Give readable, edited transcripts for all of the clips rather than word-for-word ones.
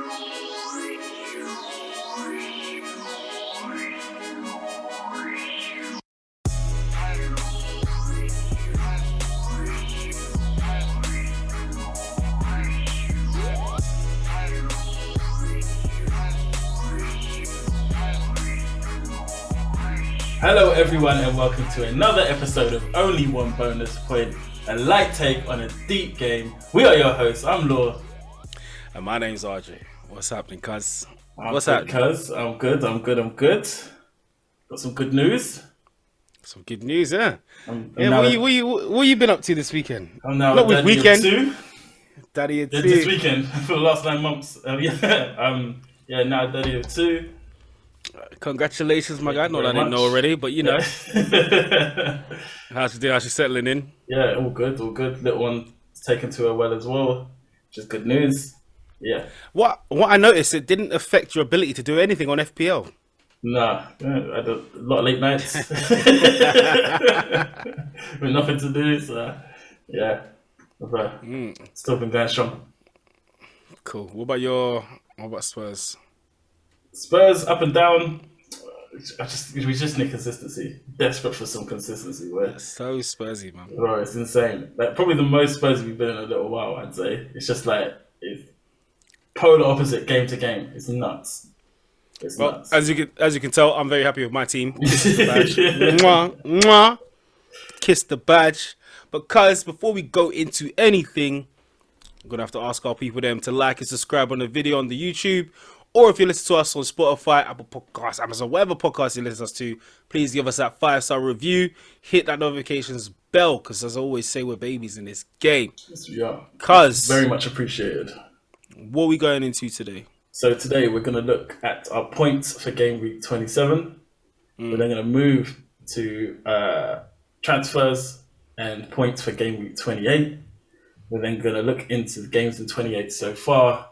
Hello everyone and welcome to another episode of Only One Bonus Point, a light take on a deep game. We are your hosts, I'm Law. And my name's RJ. What's happening, cuz? What's happening? Cuz, I'm good. Got some good news. Some good news, yeah. What you been up to this weekend? I'm now Not with weekend. Daddy of 2. Daddy of 2. This weekend for the last 9 months. Now Daddy of 2. Congratulations, my guy. Not that I didn't know already, but you know. How's she settling in? Yeah, all good. Little one taken to her well as well, which is good news. Yeah. What I noticed, it didn't affect your ability to do anything on FPL. Nah, I had a lot of late nights with nothing to do. So yeah, still been going strong. Cool. What about Spurs? Spurs up and down. We just need consistency. Desperate for some consistency. So Spursy, man. Bro, it's insane. Like probably the most Spursy we've been in a little while. I'd say it's just like it's polar opposite game to game. It's nuts. Nuts. As you can tell, I'm very happy with my team. Kiss the badge. Mwah, mwah. Kiss the badge. Because before we go into anything, I'm gonna have to ask our people to like and subscribe on the video on the YouTube. Or if you listen to us on Spotify, Apple Podcasts, Amazon, whatever podcast you listen to us to, please give us that 5-star review. Hit that notifications bell, because as I always say, we're babies in this game. Yes, we are. Cause very much appreciated. What are we going into today? So today we're going to look at our points for game week 27. We're then going to move to transfers and points for game week 28. We're then going to look into the games in 28 so far.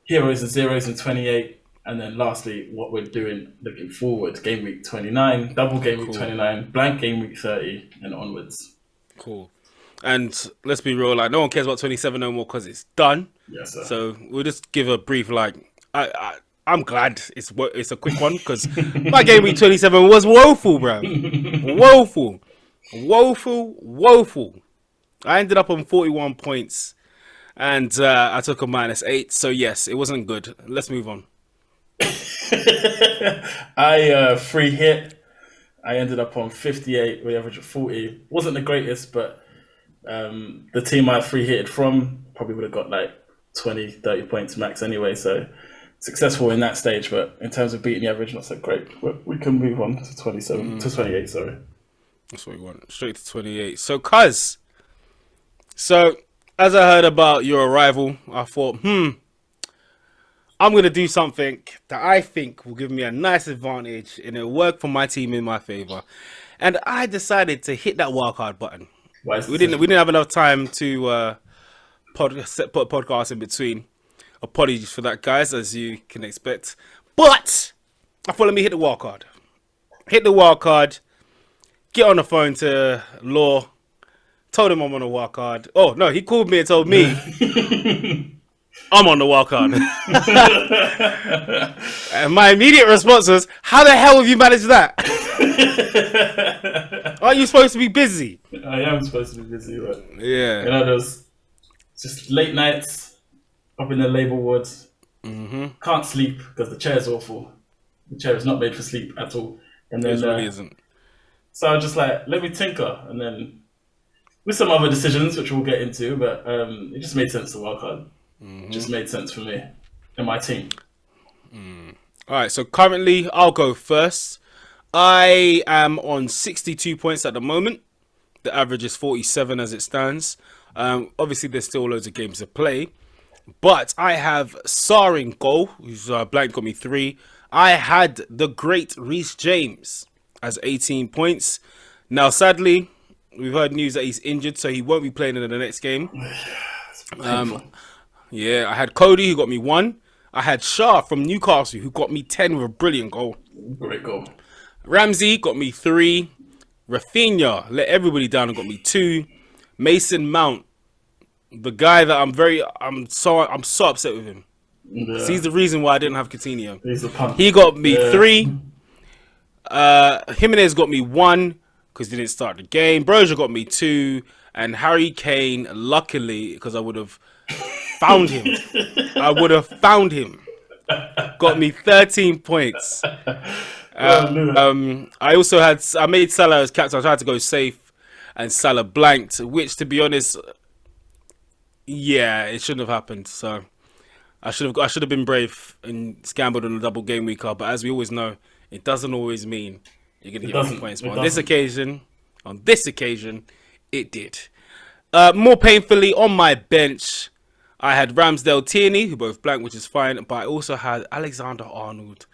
Heroes and zeros in 28, and then lastly, what we're doing looking forward, game week 29, double game week 29, blank game week 30, and onwards. Cool. And let's be real, like no one cares about 27 no more because it's done. Yes, sir. So we'll just give a brief, I'm glad it's a quick one because my game week 27 was woeful, bro. Woeful. I ended up on 41 points. And I took a -8, so yes, it wasn't good. Let's move on. I free hit. I ended up on 58 with an average of 40. Wasn't the greatest, but the team I free hitted from probably would have got like 20, 30 points max anyway. So successful in that stage, but in terms of beating the average, not so great. But we can move on to 27 to 28. Sorry, that's what we want. Straight to 28. So, as I heard about your arrival, I thought, I'm going to do something that I think will give me a nice advantage and it'll work for my team in my favor. And I decided to hit that wildcard button. We didn't have enough time to put a podcast in between. Apologies for that, guys, as you can expect. But I thought, let me hit the wildcard. Get on the phone to Law. Told him I'm on a wild card. Oh, no, he called me and told me I'm on the wild card. And my immediate response was, how the hell have you managed that? Aren't you supposed to be busy? I am supposed to be busy, but yeah. You know, there's just late nights up in the labour wards. Can't sleep because the chair's awful. The chair is not made for sleep at all. And then, it really isn't. So I was just like, let me tinker. And then with some other decisions, which we'll get into, but it just made sense to wildcard. It just made sense for me and my team. All right, so currently I'll go first. I am on 62 points at the moment. The average is 47 as it stands. Obviously, there's still loads of games to play. But I have Sarr in goal, who's blank got me 3. I had the great Reece James as 18 points. Now, sadly, we've heard news that he's injured, so he won't be playing in the next game. Yeah, I had Cody, who got me 1. I had Shah from Newcastle, who got me 10 with a brilliant goal. Great goal. Ramsey got me 3. Rafinha let everybody down and got me 2. Mason Mount, the guy that I'm so upset with him. Yeah. He's the reason why I didn't have Coutinho. He's a punk. He got me 3. Jimenez got me 1 because he didn't start the game. Broja got me 2, and Harry Kane, luckily, because I would have found him. Got me 13 points. I made Salah as captain. I tried to go safe, and Salah blanked, which, to be honest, yeah, it shouldn't have happened. So I should have been brave and gambled on a double game week card. But as we always know, it doesn't always mean you're gonna get more points. But on this occasion, it did. More painfully, on my bench, I had Ramsdale, Tierney, who both blanked, which is fine. But I also had Alexander-Arnold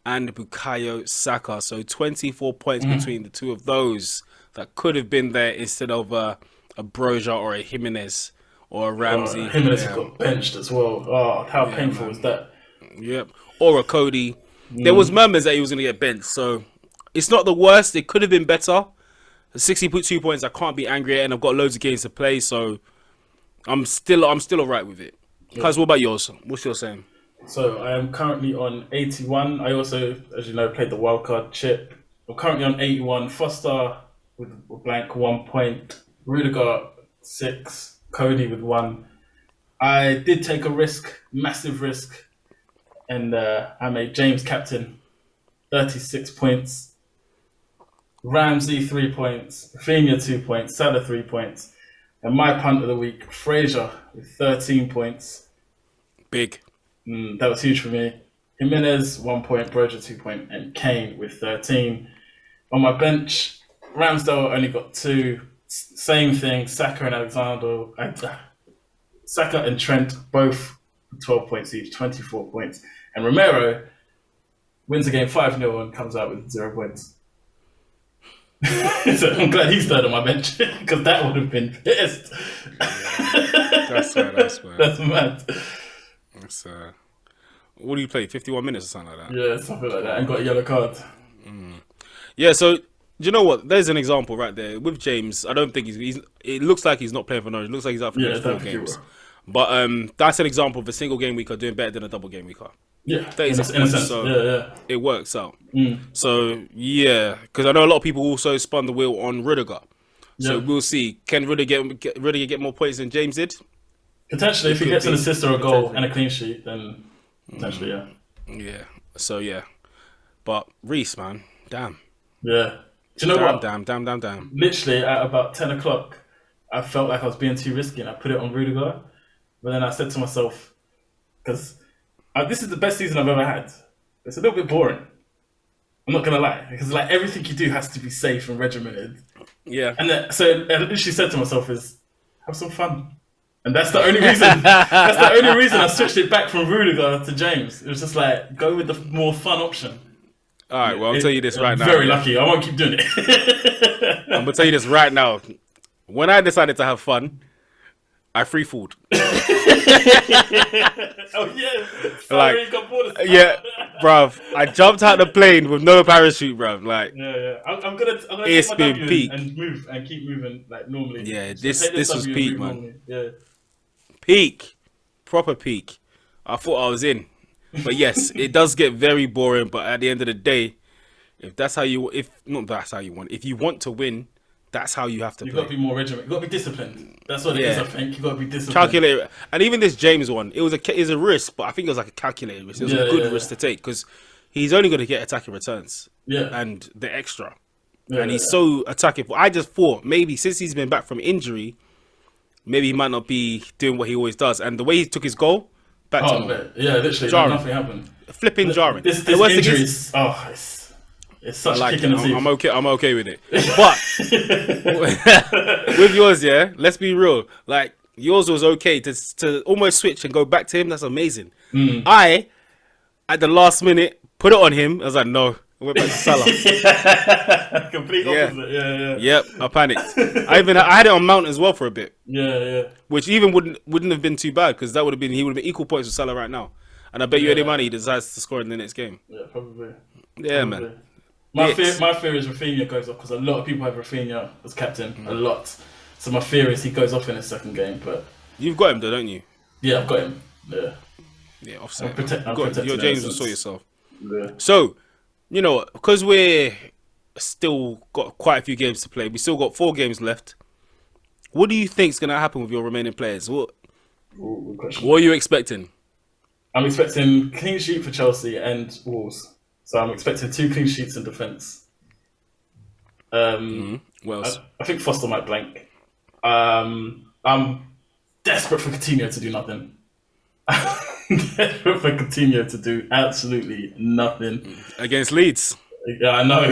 and Bukayo Saka. So 24 points between the two of those that could have been there instead of a Broja or a Jimenez or a Ramsey. Jimenez got benched as well. Oh, how painful was that? Yep. Or a Cody. There was murmurs that he was going to get benched. So it's not the worst. It could have been better. 62 points. I can't be angry at, and I've got loads of games to play. So I'm still all right with it. Guys, what about yours? What's your saying? So I am currently on 81. I also, as you know, played the wildcard chip. I'm currently on 81. Foster with a blank 1 point. Rudiger 6. Cody with 1. I did take a risk, massive risk, and I made James captain, 36 points. Ramsey 3 points. Rafinha 2 points. Salah 3 points. And my punt of the week, Fraser with 13 points. Big. That was huge for me. Jimenez 1 point, Broja 2 point, and Kane with 13. On my bench, Ramsdale only got 2. Same thing. Saka and Trent both 12 points each, 24 points. And Romero wins the game 5-0 and comes out with 0 points. So I'm glad he's third on my bench because that would have been pissed. That's fair. That's mad. That's what do you play? 51 minutes or something like that? Yeah, something like that. And got a yellow card. Yeah, so do you know what? There's an example right there with James. I don't think he's it looks like he's not playing for Norwich. It looks like he's out for the next 4 games. But that's an example of a single game week are doing better than a double game week are. Yeah, in a sense. So it works out. So yeah, because I know a lot of people also spun the wheel on Rudiger. So we'll see. Can Rudiger get more points than James did? Potentially, if he gets an assist or a goal and a clean sheet, then potentially, yeah. Yeah. So yeah, but Reece, man, damn. Yeah. Do you know what? Damn. Literally at about 10 o'clock, I felt like I was being too risky, and I put it on Rudiger. But then I said to myself, because this is the best season I've ever had. It's a little bit boring. I'm not gonna lie, because like everything you do has to be safe and regimented. Yeah. And then, so I literally said to myself is, have some fun. And that's the only reason. That's the only reason I switched it back from Rudiger to James. It was just like go with the more fun option. All right. Well, I'll tell you this right now. Very lucky. I won't keep doing it. I'm gonna tell you this right now. When I decided to have fun, I free falled. Oh yeah. Like, yeah, bruv. I jumped out the plane with no parachute, bruv. Like, yeah. I'm gonna it's take my been W peak and move and keep moving like normally. Yeah, So this was W peak, and move man. normally. Yeah. Peak, proper peak. I thought I was in, but yes, it does get very boring. But at the end of the day, if you want to win, that's how you have to You've play. got to be more regimented. You've got to be disciplined. That's what it is, I think. You've got to be disciplined. Calculated. And even this James one, it was a risk, but I think it was like a calculated risk. It was a good risk to take because he's only going to get attacking returns and the extra. And he's so attacking. I just thought maybe since he's been back from injury, maybe he might not be doing what he always does. And the way he took his goal, back to normal. Yeah, literally, jarring. nothing happened. Flipping jarring. This injury is, it's such a kick in the teeth. I'm okay with it. But with yours, yeah, let's be real. Like yours was okay to almost switch and go back to him. That's amazing. I, at the last minute, put it on him. I was like, no. I went back to Salah. Complete opposite. Yeah. Yep, I panicked. I had it on Mount as well for a bit. Yeah. Which even wouldn't have been too bad because he would have been equal points with Salah right now. And I bet you any money he decides to score in the next game. Yeah, probably. Yeah, man. My fear is Rafinha goes off because a lot of people have Rafinha as captain. A lot. So my fear is he goes off in his second game. But you've got him though, don't you? Yeah, I've got him. Yeah. Yeah, offset. I'm protecting Your in James a will sort sense. yourself. Yeah. So, you know, because we're still got quite a few games to play, we still got 4 games left. What do you think's gonna happen with your remaining players? Ooh, good question. What are you expecting? I'm expecting clean sheet for Chelsea and Wolves. So I'm expecting 2 clean sheets in defence. What else? I think Foster might blank. I'm desperate for Coutinho to do nothing. Desperate for Coutinho to do absolutely nothing. Against Leeds. Yeah, I know.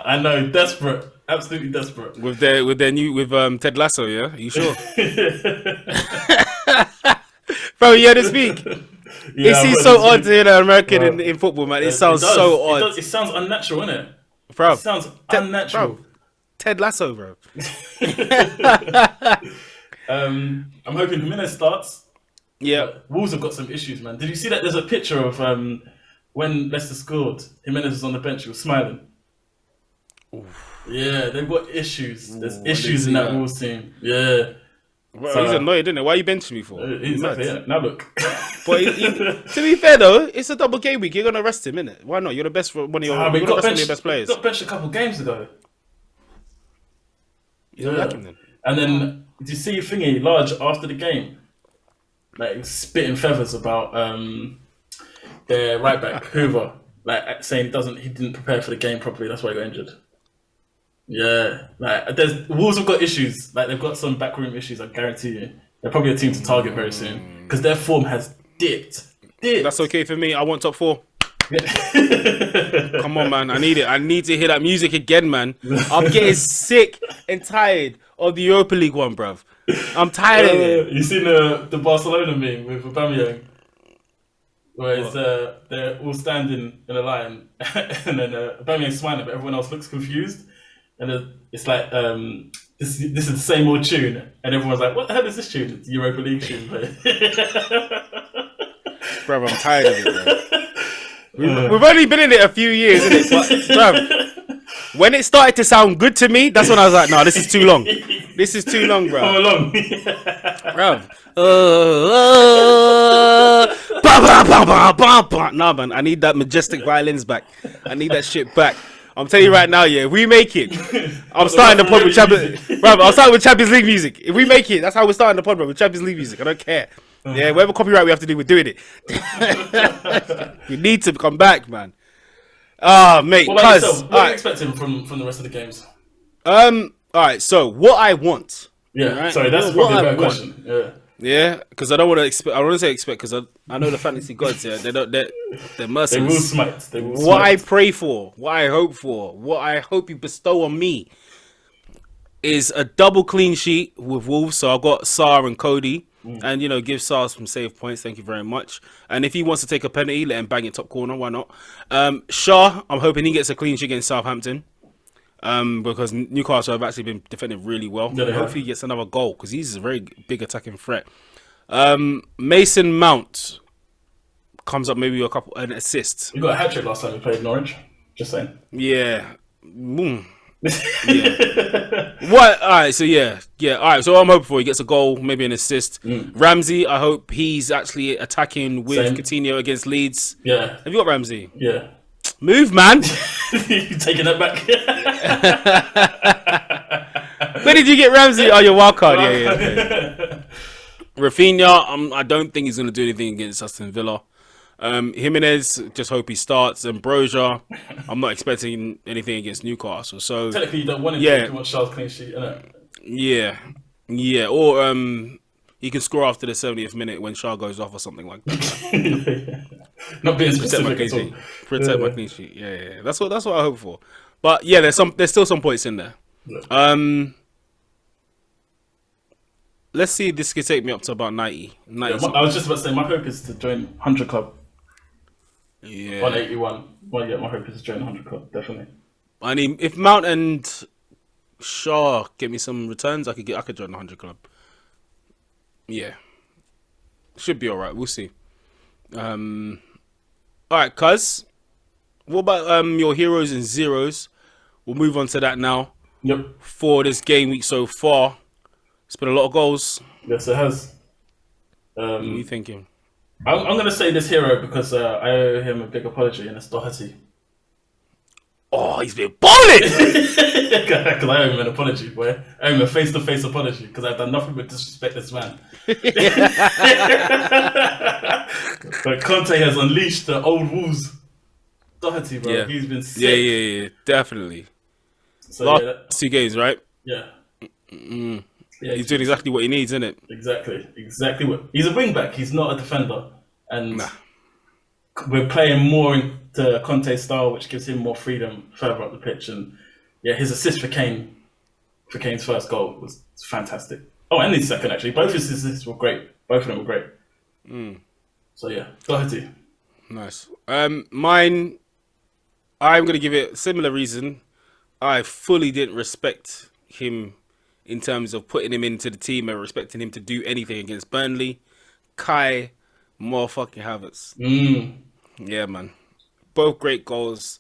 I know. Desperate. Absolutely desperate. With their new Ted Lasso, yeah? Are you sure? Bro, you had to speak. Yeah, It seems so odd to hear an American in football, man. It sounds so odd. It sounds unnatural, innit? Bro, It sounds unnatural. Bro, Ted Lasso, bro. I'm hoping Jimenez starts. Yeah. Wolves have got some issues, man. Did you see that? There's a picture of when Leicester scored. Jimenez was on the bench. He was smiling. Oof. Yeah, they've got issues. There's issues in that Wolves team. Yeah. Well, so, he's annoyed, isn't it? Why are you benching me for? Exactly. Yeah. Now look. But to be fair though, it's a double game week. You're gonna rest him, innit? Why not? You're the best one of your. You're one of your best players. Got benched a couple games ago. You don't like him then? And then did you see Thingy Large after the game, like spitting feathers about their right back Hoover, like saying he didn't prepare for the game properly. That's why he got injured. Yeah, like Wolves have got issues. Like they've got some backroom issues. I guarantee you, they're probably a team to target very soon because their form has dipped. That's okay for me. I want top 4. Come on, man. I need it. I need to hear that music again, man. I'm getting sick and tired of the Europa League one, bruv. I'm tired of it. You seen the Barcelona meme with Aubameyang? Where it's, they're all standing in a line and then Aubameyang's smiling, but everyone else looks confused. And it's like, this is the same old tune. And everyone's like, what the hell is this tune? It's the Europa League tune. Bruv, I'm tired of it, bro. We've only been in it a few years, innit? But, bruv, when it started to sound good to me, that's when I was like, no, this is too long. This is too long, bro. Come along. Bruv. Nah, man, I need that majestic violins back. I need that shit back. I'm telling you right now, yeah, if we make it, I'm starting the pod with Champions. Bro, I'm starting with Champions League music. If we make it, that's how we're starting the pod, bro, with Champions League music. I don't care. Yeah, whatever copyright we have to do, we're doing it. We need to come back, man. Mate, what are you expecting from the rest of the games? All right. So what I want. Yeah. Right? Sorry, that's probably a better question. Yeah. Yeah, because I don't want to expect. I don't want to say expect because I know the fantasy gods. Yeah, they're merciless. They will smite. What I pray for, what I hope for, what I hope you bestow on me is a double clean sheet with Wolves. So I've got Sarr and Cody, and give Sarr some save points. Thank you very much. And if he wants to take a penalty, let him bang it top corner. Why not? Shaw, I'm hoping he gets a clean sheet against Southampton. Because Newcastle have actually been defending really well. Yeah, hopefully he gets another goal because he's a very big attacking threat. Mason Mount comes up maybe an assist. You got a hat trick last time you played Norwich. Just saying. Yeah. Yeah. What? All right. So yeah. All right. So I'm hoping for he gets a goal, maybe an assist. Ramsey, I hope he's actually attacking with Coutinho against Leeds. Yeah. Have you got Ramsey? Yeah. Move, man. You taking that back? Where did you get Ramsey? Oh, your wild card. Yeah. Okay. Rafinha, I don't think he's going to do anything against Aston Villa. Jimenez, just hope he starts. And Broja, I'm not expecting anything against Newcastle. So technically, you don't want him to want Charles clean sheet, innit? Yeah. Or he can score after the 70th minute when Shaw goes off or something like that. Not being specific at all. Protect my clean sheet. Yeah. That's what I hope for. But yeah, there's still some points in there. Yeah. Let's see if this could take me up to about 90. I was just about to say, my hope is to join 100 Club. Yeah. 181. Well, yeah, my hope is to join 100 Club, definitely. I mean, if Mount and Shaw get me some returns, I could join 100 Club. Yeah. Should be alright. We'll see. Alright, cuz. What about your heroes and zeros? We'll move on to that now. Yep. For this game week so far. It's been a lot of goals. Yes, it has. What are you thinking? I'm going to say this hero because I owe him a big apology, and it's Doherty. Oh, he's been balling. Because I owe him an apology, boy. I owe him a face-to-face apology because I've done nothing but disrespect this man. But Conte has unleashed the old wolves. Doherty, bro, Yeah, he's been sick. yeah, definitely. So Last yeah, 2 games, right? yeah, yeah. He's doing exactly what he needs, isn't it? Exactly what he's a wing back. He's not a defender, and Nah. we're playing more into Conte's style, which gives him more freedom further up the pitch. And yeah, his assist for Kane's first goal was fantastic. Oh, and his second actually. Both his assists were great. Both of them were great. So yeah, Doherty. Nice. Mine. I'm gonna give it a similar reason. I fully didn't respect him in terms of putting him into the team and respecting him to do anything against Burnley. Kai, motherfucking Havertz. Yeah, man. Both great goals.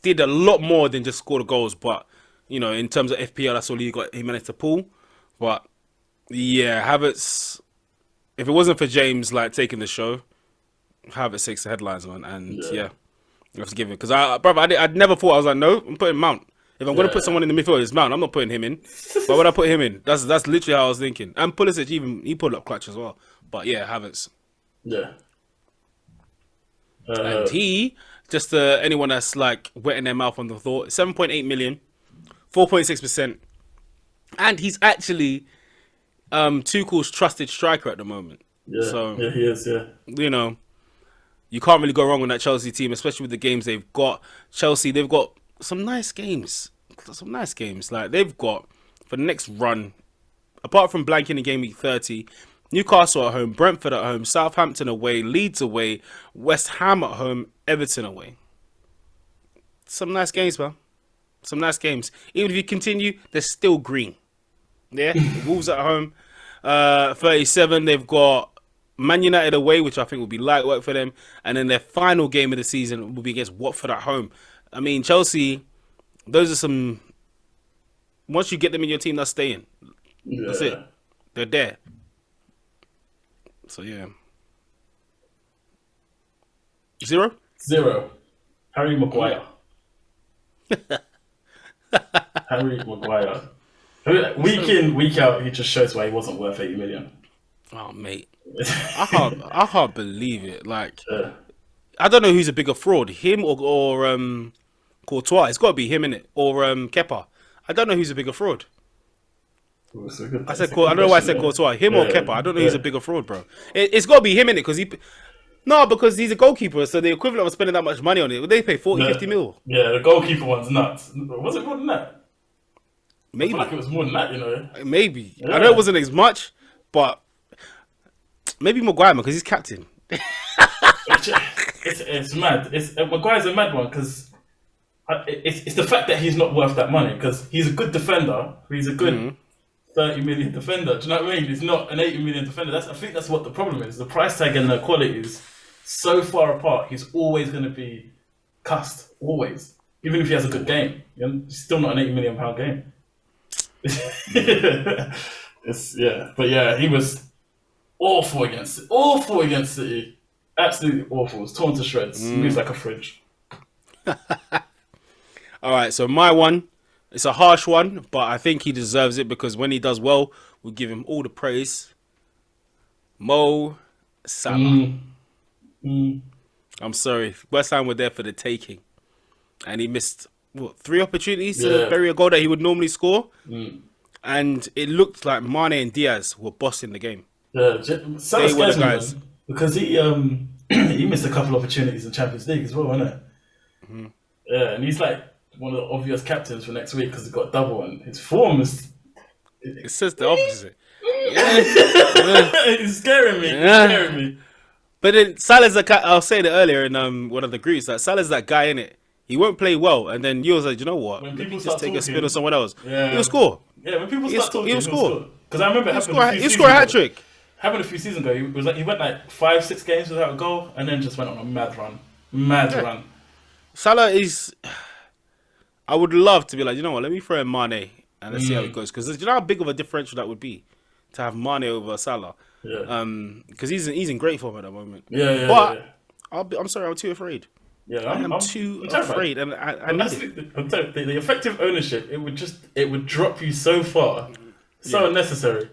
Did a lot more than just score the goals, but you know, in terms of FPL, that's all he managed to pull. But yeah, Havertz. If it wasn't for James like taking the show, Havertz takes the headlines, man. And yeah, you have to give it because I'd never thought. I was like, no, I'm putting Mount. If I'm gonna put someone in the midfield, it's Mount. I'm not putting him in. Why would I put him in? That's literally how I was thinking. And Pulisic he pulled up clutch as well. But yeah, Havertz. Yeah. And he just anyone that's like wetting their mouth on the thought. 7.8 million, 4.6%, and he's actually Tuchel's trusted striker at the moment. Yeah, So yeah, he is. Yeah, you know, you can't really go wrong with that Chelsea team, especially with the games they've got. Chelsea, they've got some nice games. Like they've got for the next run, apart from blanking in game week 30, Newcastle at home, Brentford at home, Southampton away, Leeds away, West Ham at home, Everton away. Some nice games, man. Some nice games. Even if you continue, they're still green. Yeah, Wolves at home, 37. They've got Man United away, which I think will be light work for them. And then their final game of the season will be against Watford at home. I mean, Chelsea, those are some... Once you get them in your team, that's staying. yeah. That's it. They're there. So, yeah. 0? Harry Maguire. Harry Maguire. Week in, week out, he just shows why he wasn't worth 80 million. Oh, mate. I can't believe it. Like, I don't know who's a bigger fraud, him or Courtois. It's got to be him, innit? Or Kepa. I don't know who's a bigger fraud. I don't know why I said Courtois. Him or Kepa. I don't know who's a bigger fraud, bro. It's got to be him, innit? Because he's a goalkeeper, so the equivalent of spending that much money on it, they pay 40, 50 mil. Yeah, the goalkeeper one's nuts. Was it more than that? Maybe. I feel like it was more than that, you know. Maybe. Yeah. I know it wasn't as much, but maybe Maguire, because he's captain. It's mad. Maguire's a mad one because it's the fact that he's not worth that money because he's a good defender. He's a good 30 million defender. Do you know what I mean? He's not an 80 million defender. I think that's what the problem is. The price tag and the quality is so far apart. He's always going to be cussed. Always. Even if he has a good game. He's still not an £80 million game. But yeah, he was awful against City. Absolutely awful. It was torn to shreds. He moves like a fridge. All right, so my one, it's a harsh one, but I think he deserves it because when he does well, we'll give him all the praise. Mo Salah. I'm sorry, West Ham were there for the taking, and he missed 3 opportunities to bury a goal that he would normally score, and it looked like Mane and Diaz were bossing the game. Yeah, Salah scares me, man, because he he missed a couple opportunities in Champions League as well, isn't it? Yeah, and he's like one of the obvious captains for next week because he's got double, and his form is. It says the opposite. It's scaring me. But then Salah's I was saying it earlier in one of the groups that Salah's that guy in it. He won't play well, and then you was like, you know what? When people just take talking, a spin on someone else. Yeah. He'll score. Yeah, when people start talking, he'll score. Because I remember He'll score a hat trick. Happened a few seasons ago. He went like 5-6 games without a goal, and then just went on a mad run. Salah is. I would love to be like, you know what? Let me throw in Mane and let's see how it goes. Because you know how big of a differential that would be to have Mane over Salah. Yeah. Because he's in great form at the moment. Yeah. But I'm sorry, I'm too afraid. Yeah, I am too afraid, and I need it. I'm telling you, the effective ownership, it would drop you so far, so unnecessary.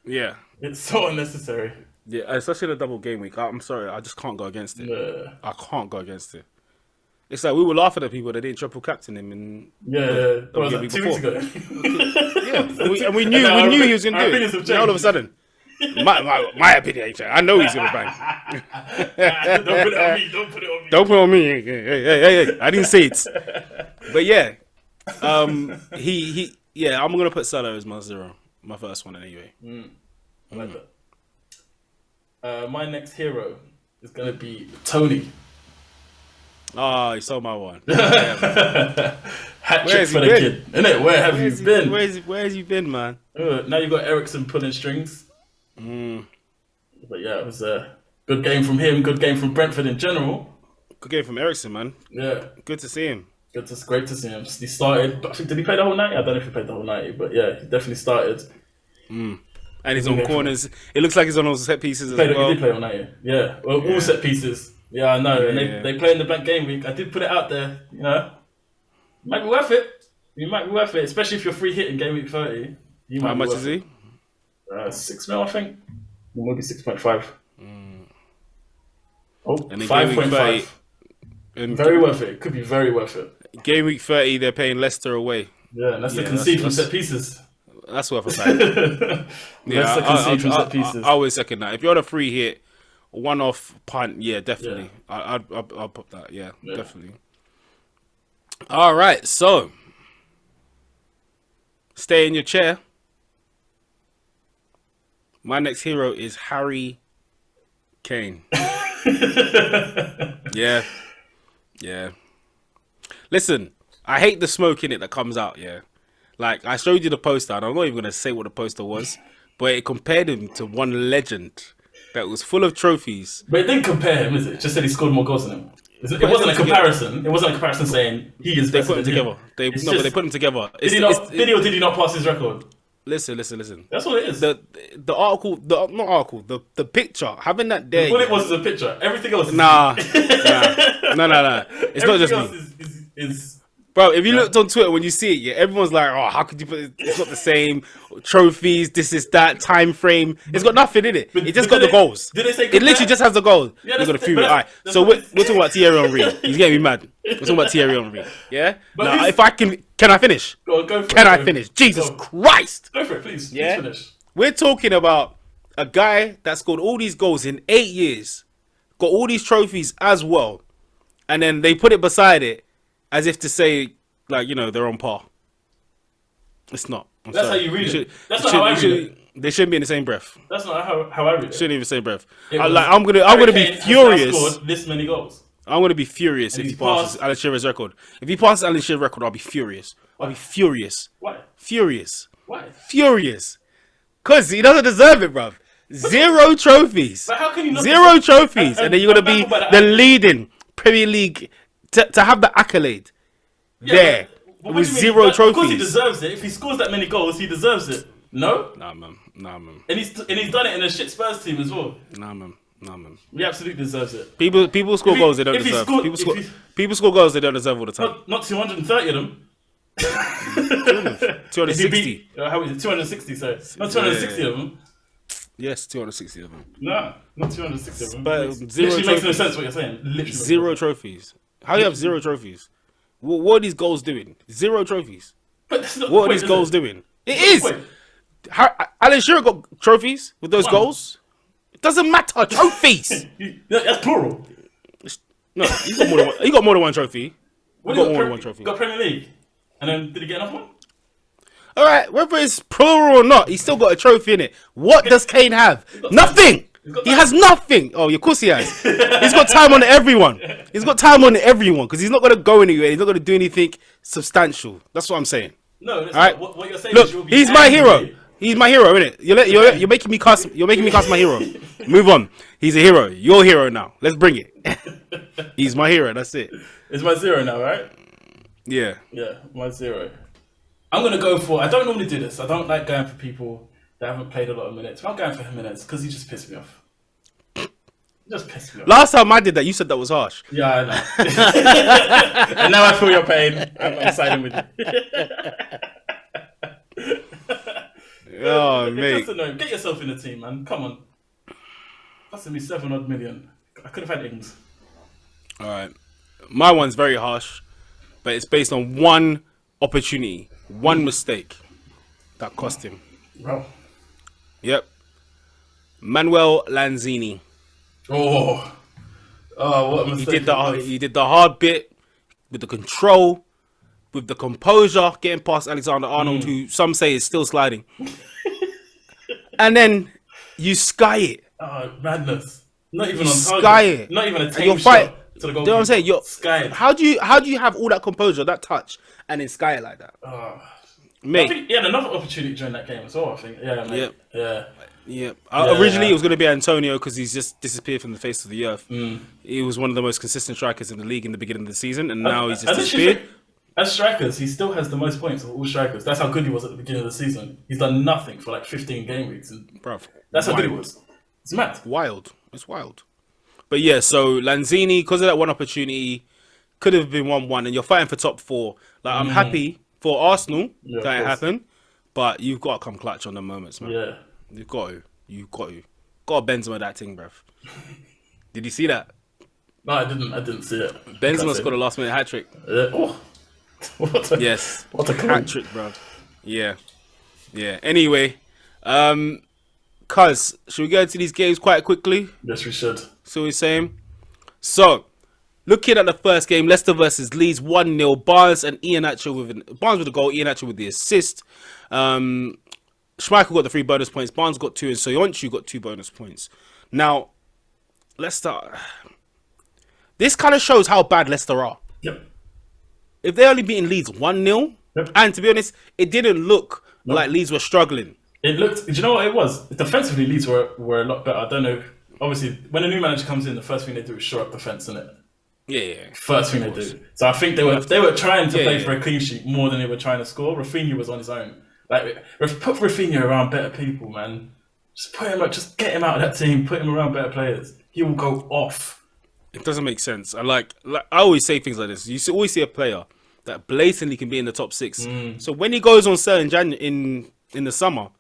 Yeah, it's so unnecessary. Yeah, especially the double game week. I'm sorry, I just can't go against it. Yeah. I can't go against it. It's like we were laughing at people that didn't triple captain him, and What was that, 2 weeks ago? and we knew he was gonna do it. And all of a sudden, my opinion ain't changed. I know he's gonna bang. Don't put it on me. Don't put it on me. Don't put it on me. Hey. I didn't say it. But yeah, I'm gonna put Salah as my 0, my first one anyway. I like that. My next hero is gonna be Tony. Oh, he stole my one. Hat trick for the kid, innit? Where have you been? Where has he been, man? Now you got Ericsson pulling strings. But yeah, it was a good game from him. Good game from Brentford in general. Good game from Ericsson, man. Yeah, good to see him. Great to see him. He started. I think, did he play the whole 90? I don't know if he played the whole 90, but yeah, he definitely started. And he's on corners. It looks like he's on all set pieces as well. He did play all 90. Yeah, well, all set pieces. Yeah, I know. And they play in the blank game week. I did put it out there. You know, might be worth it. You might be worth it, especially if you're free hit in game week 30. How much is he? 6 mil, I think. Maybe 6.5. Oh, and 5.5. Very worth it. Could be very worth it. Game week 30, they're paying Leicester away. Yeah, and that's the concede from set pieces. That's worth a fact. I always second that. If you're on a free hit, one-off punt, yeah, definitely. Yeah. I'll put that. Yeah, definitely. All right, so stay in your chair. My next hero is Harry Kane. Yeah. Listen, I hate the smoke in it that comes out. Yeah, like I showed you the poster, and I'm not even gonna say what the poster was, but it compared him to one legend that was full of trophies. But it didn't compare him, is it? It just said he scored more goals than him. It wasn't a comparison. It wasn't a comparison saying he is. They put him together. They put him together. Did he not pass his record? Listen. That's what it is. The article, the picture, having that there. All it was a picture. Everything else is... Nah. It's not just me. Is Bro, if you looked on Twitter when you see it, everyone's like, oh, how could you put it? It's not the same. Trophies, this is that, time frame. It's got nothing in it. It just got the goals. Did they say it literally just has the goals. Yeah, you got a few. All right, so we're talking about Thierry Henry. He's getting me mad. We're talking about Thierry Henry. Yeah? Now, if I can I finish? Go for it. Can I finish? Jesus Christ. Go for it, please. Yeah? Please finish. We're talking about a guy that scored all these goals in 8 years, got all these trophies as well, and then they put it beside it as if to say, like, you know, they're on par. It's not. That's how you read it. That's not how I read it. They shouldn't be in the same breath. That's not how I read it. Shouldn't even the same breath. I'm gonna be furious. Scored this many goals. I'm gonna be furious if he passes Alan Shearer's record. If he passes Alan Shearer's record, I'll be furious. I'll be furious. Why? Furious. Why? Furious. Cause he doesn't deserve it, bruv. 0 trophies. But how can you not 0 trophies, and then you're gonna be the leading Premier League to have the accolade. Yeah, there with 0 trophies. Because he deserves it. If he scores that many goals, he deserves it. No? Nah, man. And he's done it in a shit Spurs team as well. Nah, man. He absolutely deserves it. People score goals they don't deserve. People score goals they don't deserve all the time. Not 230 of them. 260. How is it? 260, sorry. Not 260 of them. Yes, 260 of them. No, not 260 of them. But literally makes no sense what you're saying. Literally 0 trophies. How do you have 0 trophies? What are these goals doing? 0 trophies. But that's not what are these goals doing? It is. Alan Shearer got trophies with those goals. It doesn't matter. Trophies. That's plural. No, he got more than one trophy. He got more than one trophy. Got Premier League. And then did he get another one? All right, whether it's plural or not, he's still got a trophy in it. What does Kane have? Nothing. He has nothing. Oh, of course he has. He's got time on everyone. He's got time on everyone because he's not going to go anywhere. He's not going to do anything substantial. That's what I'm saying. No, all right? What you're saying Look, is you'll be he's my hero. He's my hero, isn't it? You're making me cast. You're making me cast my hero. Move on. He's a hero. You're a hero now. Let's bring it. He's my hero. That's it. It's my 0 now, right? Yeah. Yeah, my 0. I'm gonna go for. I don't normally do this. I don't like going for people They haven't played a lot of minutes. I'm going for him minutes because he just pissed me off. He just pissed me off. Last time I did that, you said that was harsh. Yeah, I know. And now I feel your pain. I'm siding with you. Oh, mate. Get yourself in the team, man. Come on. Costing me 7 odd million. I could have had Ings. All right. My one's very harsh, but it's based on one opportunity, one mistake that cost him. Bro. Yep. Manuel Lanzini. Oh, what a mistake. He did the hard bit with the control, with the composure, getting past Alexander Arnold, who some say is still sliding. And then you sky it. Oh, madness. Not even on target. Sky it. Not even a tame shot to the goal. You know what I'm saying? Sky it. How do you have all that composure, that touch, and then sky it like that? Mate. I think he had another opportunity during that game as well, I think. Yeah, mate. Yep. Yeah. Originally, it was going to be Antonio because he's just disappeared from the face of the earth. He was one of the most consistent strikers in the league in the beginning of the season, and now he's just disappeared. As strikers, he still has the most points of all strikers. That's how good he was at the beginning of the season. He's done nothing for like 15 game weeks. That's how good he was. It's mad. Wild. It's wild. But yeah, so Lanzini, because of that one opportunity, could have been 1-1, and you're fighting for top 4. Like, I'm happy for Arsenal that it happened, but you've got to come clutch on the moments, man. Yeah. You've got to. Got to Benzema that thing, bruv. Did you see that? No, I didn't see it. Benzema scored a last minute hat trick. Oh. What a hat trick, bruv. Yeah. Anyway, cuz, should we go into these games quite quickly? Yes, we should. So we're saying. So, looking at the first game, Leicester versus Leeds, 1-0. Barnes and Iheanacho with the goal, Iheanacho with the assist. Schmeichel got the 3 bonus points. Barnes got 2, and Soyuncu got 2 bonus points. Now, Leicester. This kind of shows how bad Leicester are. Yep. If they only beaten Leeds 1-0, and to be honest, it didn't look like Leeds were struggling. It looked. Do you know what it was? Defensively, Leeds were a lot better. I don't know. Obviously, when a new manager comes in, the first thing they do is shore up defense, isn't it? Yeah. First thing they do. So I think they were trying to play for a clean sheet more than they were trying to score. Rafinha was on his own. Like, put Rafinha around better people, man. Just put him up. Just get him out of that team. Put him around better players. He will go off. It doesn't make sense. I always say things like this. You always see a player that blatantly can be in the top 6. So when he goes on sale in the summer,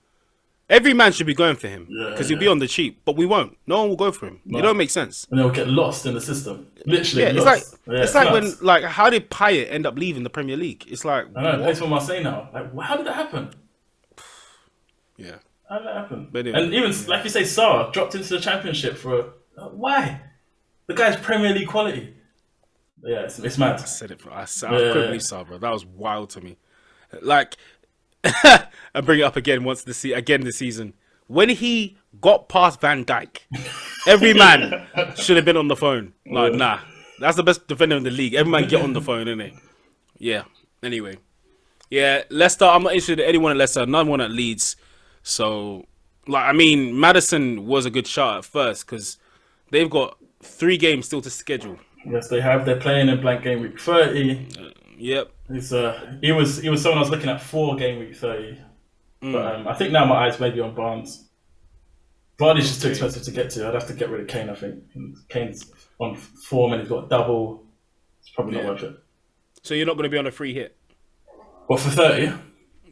every man should be going for him because he'll be on the cheap. But we won't. No one will go for him. No. It don't make sense. And they'll get lost in the system. Literally, lost. It's like when how did Payet end up leaving the Premier League? It's like I know. Plays for Marseille now. Like, how did that happen? Yeah. How did that happen? But anyway, and even like you say, Sarr dropped into the Championship for why? The guy's Premier League quality. Yeah, it's mad. I said it. I couldn't believe Sarr, bro. That was wild to me. Like, I bring it up again this season. When he got past Van Dijk, every man should have been on the phone. Like, nah, that's the best defender in the league. Every man get on the phone, innit? Yeah. Anyway, yeah, Leicester. I'm not interested in anyone at Leicester. None one at Leeds. So, like, I mean, Maddison was a good shot at first because they've got 3 games still to schedule. Yes, they have. They're playing in blank game week 30. Yep. He was someone I was looking at for game week 30. But I think now my eyes may be on Barnes. Vardy's just too expensive to get to. I'd have to get rid of Kane, I think. Kane's on form and he's got a double. It's probably not worth it. So you're not going to be on a free hit? Well, for 30?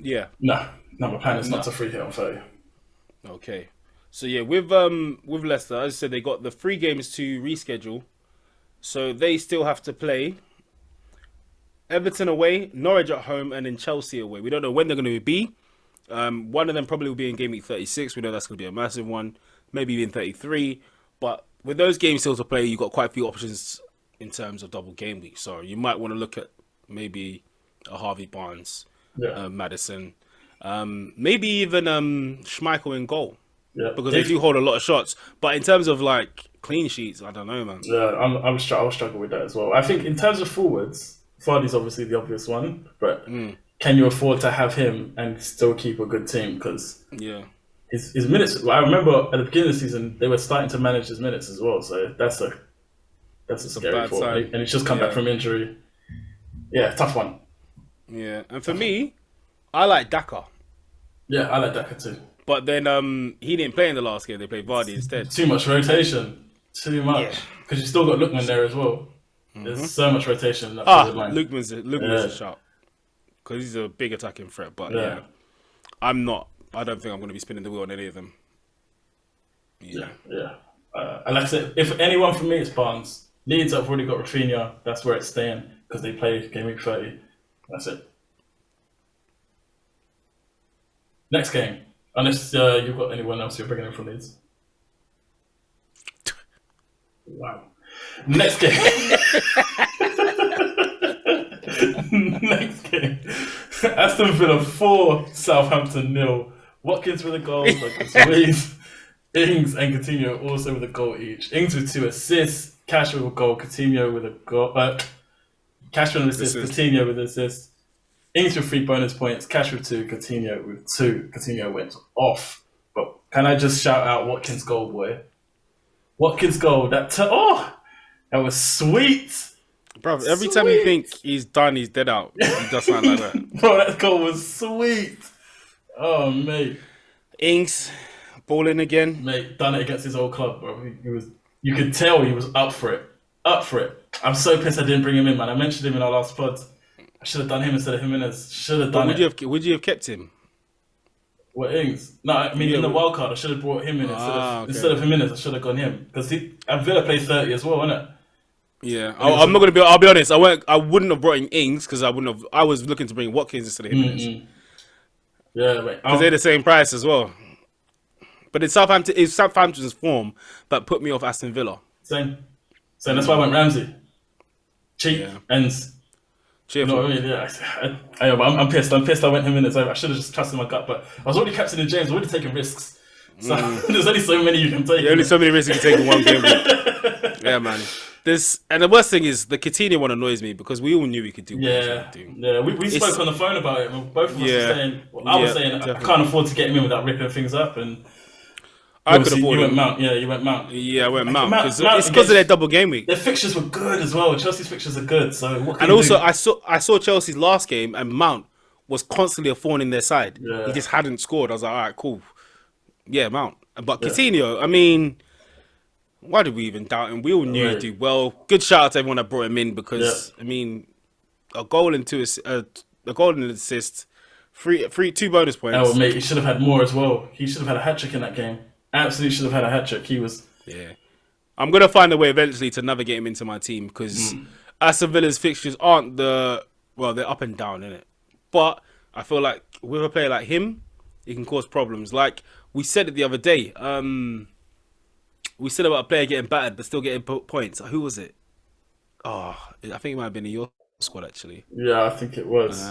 Yeah. No, my plan is not to free hit on 30. Okay. So yeah, with Leicester, as I said, they got the 3 games to reschedule. So they still have to play Everton away, Norwich at home, and then Chelsea away. We don't know when they're going to be. One of them probably will be in game week 36. We know that's going to be a massive one. Maybe even 33. But with those games still to play, you've got quite a few options in terms of double game week. So you might want to look at maybe a Harvey Barnes, Maddison, maybe even Schmeichel in goal. Yeah, because they do hold a lot of shots. But in terms of like clean sheets, I don't know, man. Yeah, I'll struggle with that as well. I think in terms of forwards, Vardy's obviously the obvious one, but can you afford to have him and still keep a good team? Because his minutes. Well, I remember at the beginning of the season they were starting to manage his minutes as well. So that's a scary thought. And he's just come back from injury. Yeah, tough one. Yeah, and for me, I like Daka. Yeah, I like Daka too. But then he didn't play in the last game. They played Vardy instead. Too much rotation. Too much. Yeah. Because you still got Lookman there as well. There's so much rotation in that forward line. Lookman's a sharp. Because he's a big attacking threat. But yeah, I'm not. I don't think I'm going to be spinning the wheel on any of them. Yeah. And like I said, if anyone for me, it's Barnes. Leeds, I've already got Rafinha. That's where it's staying because they play game week 30. That's it. Next game. Unless you've got anyone else you're bringing in from Leeds. Wow. Next game. Next game. Aston Villa 4, Southampton 0. Watkins with a goal, like Louise. Ings and Coutinho also with a goal each. Ings with 2 assists, Cash with a goal, Coutinho with a goal. Cash with an assist, Coutinho with an assist. Ings with 3 bonus points, Cash with 2, Coutinho with 2. Coutinho went off. But can I just shout out Watkins' goal, boy? Watkins' goal, that was sweet. Bro, every time you think he's done, he's dead out. He does something like that. Bro, that goal was sweet. Oh, mate. Ings, balling again. Mate, done it against his old club, bro. You could tell he was up for it. I'm so pissed I didn't bring him in, man. I mentioned him in our last pod. I should have done him instead of Jimenez. Should have done it. Would you have kept him? What, Ings? No, I mean, in the wildcard, I should have brought him in instead of Jimenez. I should have gone him. Because Villa played 30 as well, innit? Yeah, I'm not gonna be. I'll be honest. I wouldn't have brought in Ings because I wouldn't have. I was looking to bring Watkins instead of Jimenez. Yeah, because they're the same price as well. But it's Southampton's form that put me off Aston Villa. Same. That's why I went Ramsey. Cheap ends. Cheerful. You know what I mean? Yeah, I'm pissed. I went him in. I should have just trusted my gut, but I was already captaining James. I was already taking risks. So there's only so many you can take. Only so many risks you can take in one game. Yeah, man. And the worst thing is the Coutinho one annoys me because we all knew we could do what we could do. Yeah, we spoke on the phone about it. And both of us were saying, I was saying, definitely. I can't afford to get him in without ripping things up. And I could afford you went Mount. Yeah, you went Mount. Yeah, I went Mount. It's because of their double game week. Their fixtures were good as well. Chelsea's fixtures are good. So what can and also, do? I saw Chelsea's last game and Mount was constantly a thorn in their side. Yeah. He just hadn't scored. I was like, all right, cool. Yeah, Mount. But Coutinho, I mean, why did we even doubt him? We all knew he'd do well. Good shout out to everyone that brought him in because I mean, a goal and an assist, 2 bonus points. Oh, mate, he should have had more as well. He should have had a hat trick in that game. Absolutely should have had a hat trick. He was. Yeah, I'm gonna find a way eventually to navigate him into my team because Aston Villa's fixtures aren't they're up and down, innit? But I feel like with a player like him, he can cause problems. Like we said it the other day. We said about a player getting battered but still getting points. Who was it? Oh, I think it might have been in your squad actually. Yeah, I think it was.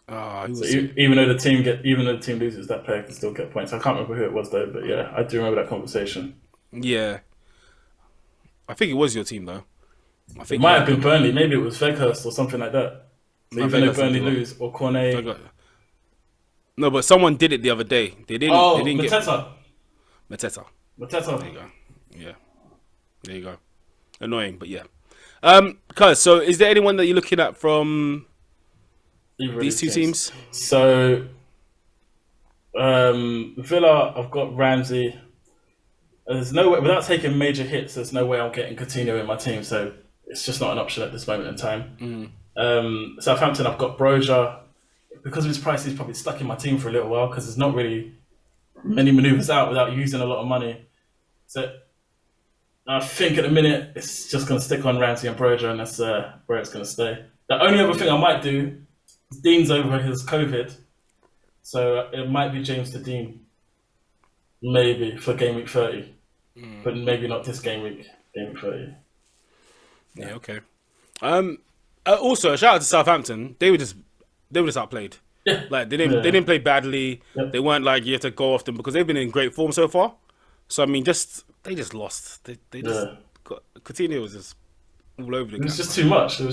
Even though the team loses, that player can still get points. I can't remember who it was though, but yeah, I do remember that conversation. Yeah, I think it was your team though. I think it might have been Burnley. Maybe it was Veghurst or something like that. So even though Burnley lose or Cornet. No, but someone did it the other day. They didn't. Oh, they didn't Mateta. Mateta. There you go. Yeah. There you go. Annoying, but yeah. Cuz, so is there anyone that you're looking at from these two teams? So, Villa, I've got Ramsey. There's no way, without taking major hits, there's no way I'm getting Coutinho in my team. So it's just not an option at this moment in time. Southampton, I've got Broja. Because of his price, he's probably stuck in my team for a little while because there's not really many manoeuvres out without using a lot of money. So I think at the minute it's just going to stick on Ramsey and Broja, and that's where it's going to stay. The only other thing I might do is Dean's over his COVID, so it might be James to Dean, maybe for game week 30, but maybe not this game week 30. Yeah, okay. Also, a shout out to Southampton. They were just outplayed. Yeah. Like they didn't play badly. Yep. They weren't like you have to go off them because they've been in great form so far. So I mean, they just lost. They just got Coutinho was just all over the It was just too much. And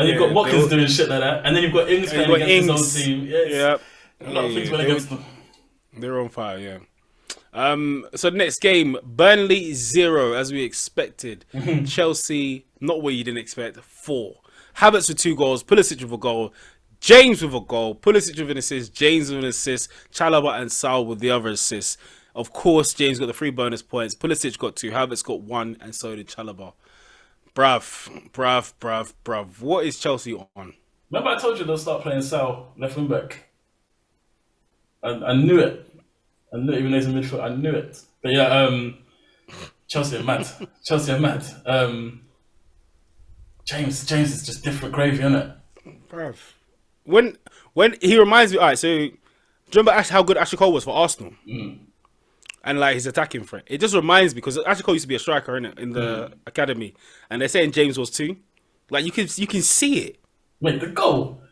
you've got Watkins doing shit like that, and then you've got Ings playing against his own team. Yeah. A lot of things went against them. They're on fire, yeah. So the next game, Burnley 0 as we expected. Chelsea, not what you didn't expect, 4. Havertz with 2 goals, Pulisic with a goal. James with a goal, Pulisic with an assist, James with an assist, Chalobah and Sal with the other assists. Of course, James got the 3 bonus points. Pulisic got 2. Havertz got 1, and so did Chalobah. Bruv. What is Chelsea on? Remember I told you they'll start playing Sal left wing back? I knew it. Even though he's in midfield, I knew it. But yeah, Chelsea are mad. James is just different gravy, isn't it? Bruv. When he reminds me, alright, so do you remember how good Ashley Cole was for Arsenal? And like his attacking threat. It just reminds me, because Ashley Cole used to be a striker, innit, in the academy. And they're saying James was too. Like you can see it. Wait, the goal.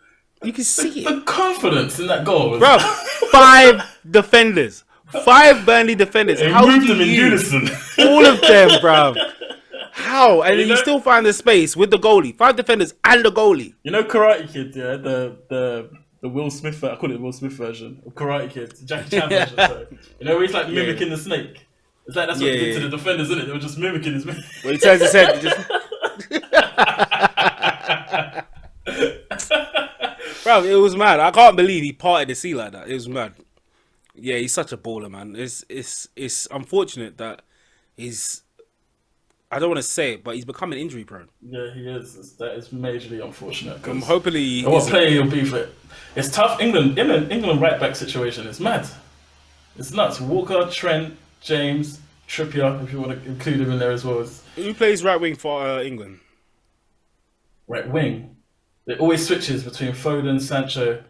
You can see it. The confidence in that goal. Bro, 5 defenders. 5 Burnley defenders. They How moved do them in you unison. all of them, bro? How? And then you still find the space with the goalie. 5 defenders and the goalie. You know Karate Kid, yeah? The Will Smith, I call it the Will Smith version of Karate Kid. Jackie Chan version, sorry. You know where he's like mimicking the snake? It's like that's what he did to the defenders, isn't it? They were just mimicking his... When he turns his head, he just... Bro, it was mad. I can't believe he parted the sea like that. It was mad. Yeah, he's such a baller, man. It's unfortunate that he's... I don't want to say it, but he's becoming injury prone. Yeah, he is. That is majorly unfortunate. Hopefully, what player he'll be for it? It's tough. England right back situation is mad. It's nuts. Walker, Trent, James, Trippier, if you want to include him in there as well. Who plays right wing for England? Right wing. It always switches between Foden, Sancho.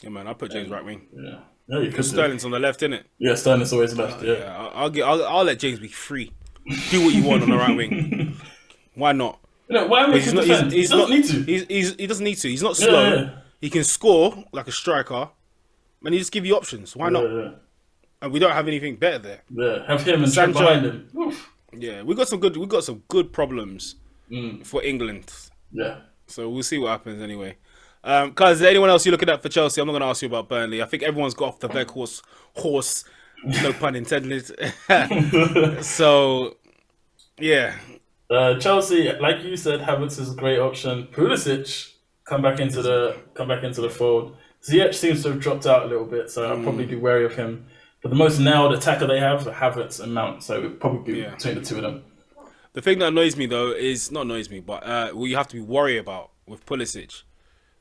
Yeah, man, I'll put James right wing. Yeah. No, you could. Sterling's on the left, innit? Yeah, Sterling's always left. Yeah. I'll let James be free. Do what you want on the right wing. Why not? Why make him defend? He doesn't need to. He doesn't need to. He's not slow. Yeah. He can score like a striker, and he just give you options. Why not? Yeah. And we don't have anything better there. Yeah, have him and Sancho behind him. Oof. Yeah, we got some good problems for England. Yeah. So we'll see what happens anyway. Cause anyone else you're looking at for Chelsea? I'm not gonna ask you about Burnley. I think everyone's got off the back horse. No pun intended. So, yeah. Chelsea, like you said, Havertz is a great option. Pulisic come back into the fold. Ziyech seems to have dropped out a little bit, so I'll probably be wary of him. But the most nailed attacker they have are Havertz and Mount, so it'll probably be between the two of them. The thing that annoys me though is not annoys me, but what you have to be worried about with Pulisic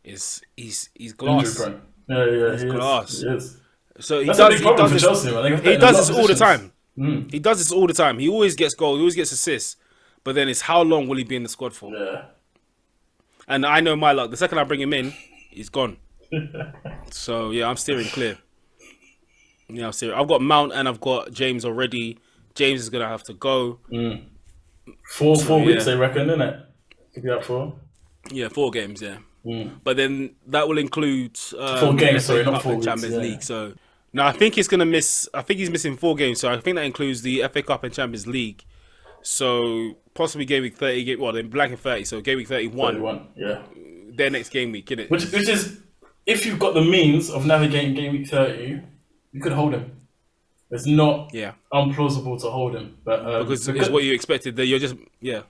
is he's glass. Yeah, he's glass. He is. So he That's does. a big problem for Chelsea, man. He does this all the time. Mm. He does this all the time. He always gets goals. He always gets assists. But then it's how long will he be in the squad for? Yeah. And I know my luck. The second I bring him in, he's gone. So yeah, I'm steering clear. Yeah, I'm steering. I've got Mount and I've got James already. James is gonna have to go. Four weeks, they reckon, isn't it? Could be out 4. Yeah, 4 games. Yeah. But then that will include 4 games, sorry, not 4 weeks, Champions League. So now I think he's gonna miss. I think he's missing 4 games. So I think that includes the FA Cup and Champions League. So possibly game week 30. Well, then blank 30. So game week 31. 31, yeah. Their next game week, innit? Which is, if you've got the means of navigating game week 30, you could hold him. It's not unplausible to hold him, but because what you expected, that you're just yeah.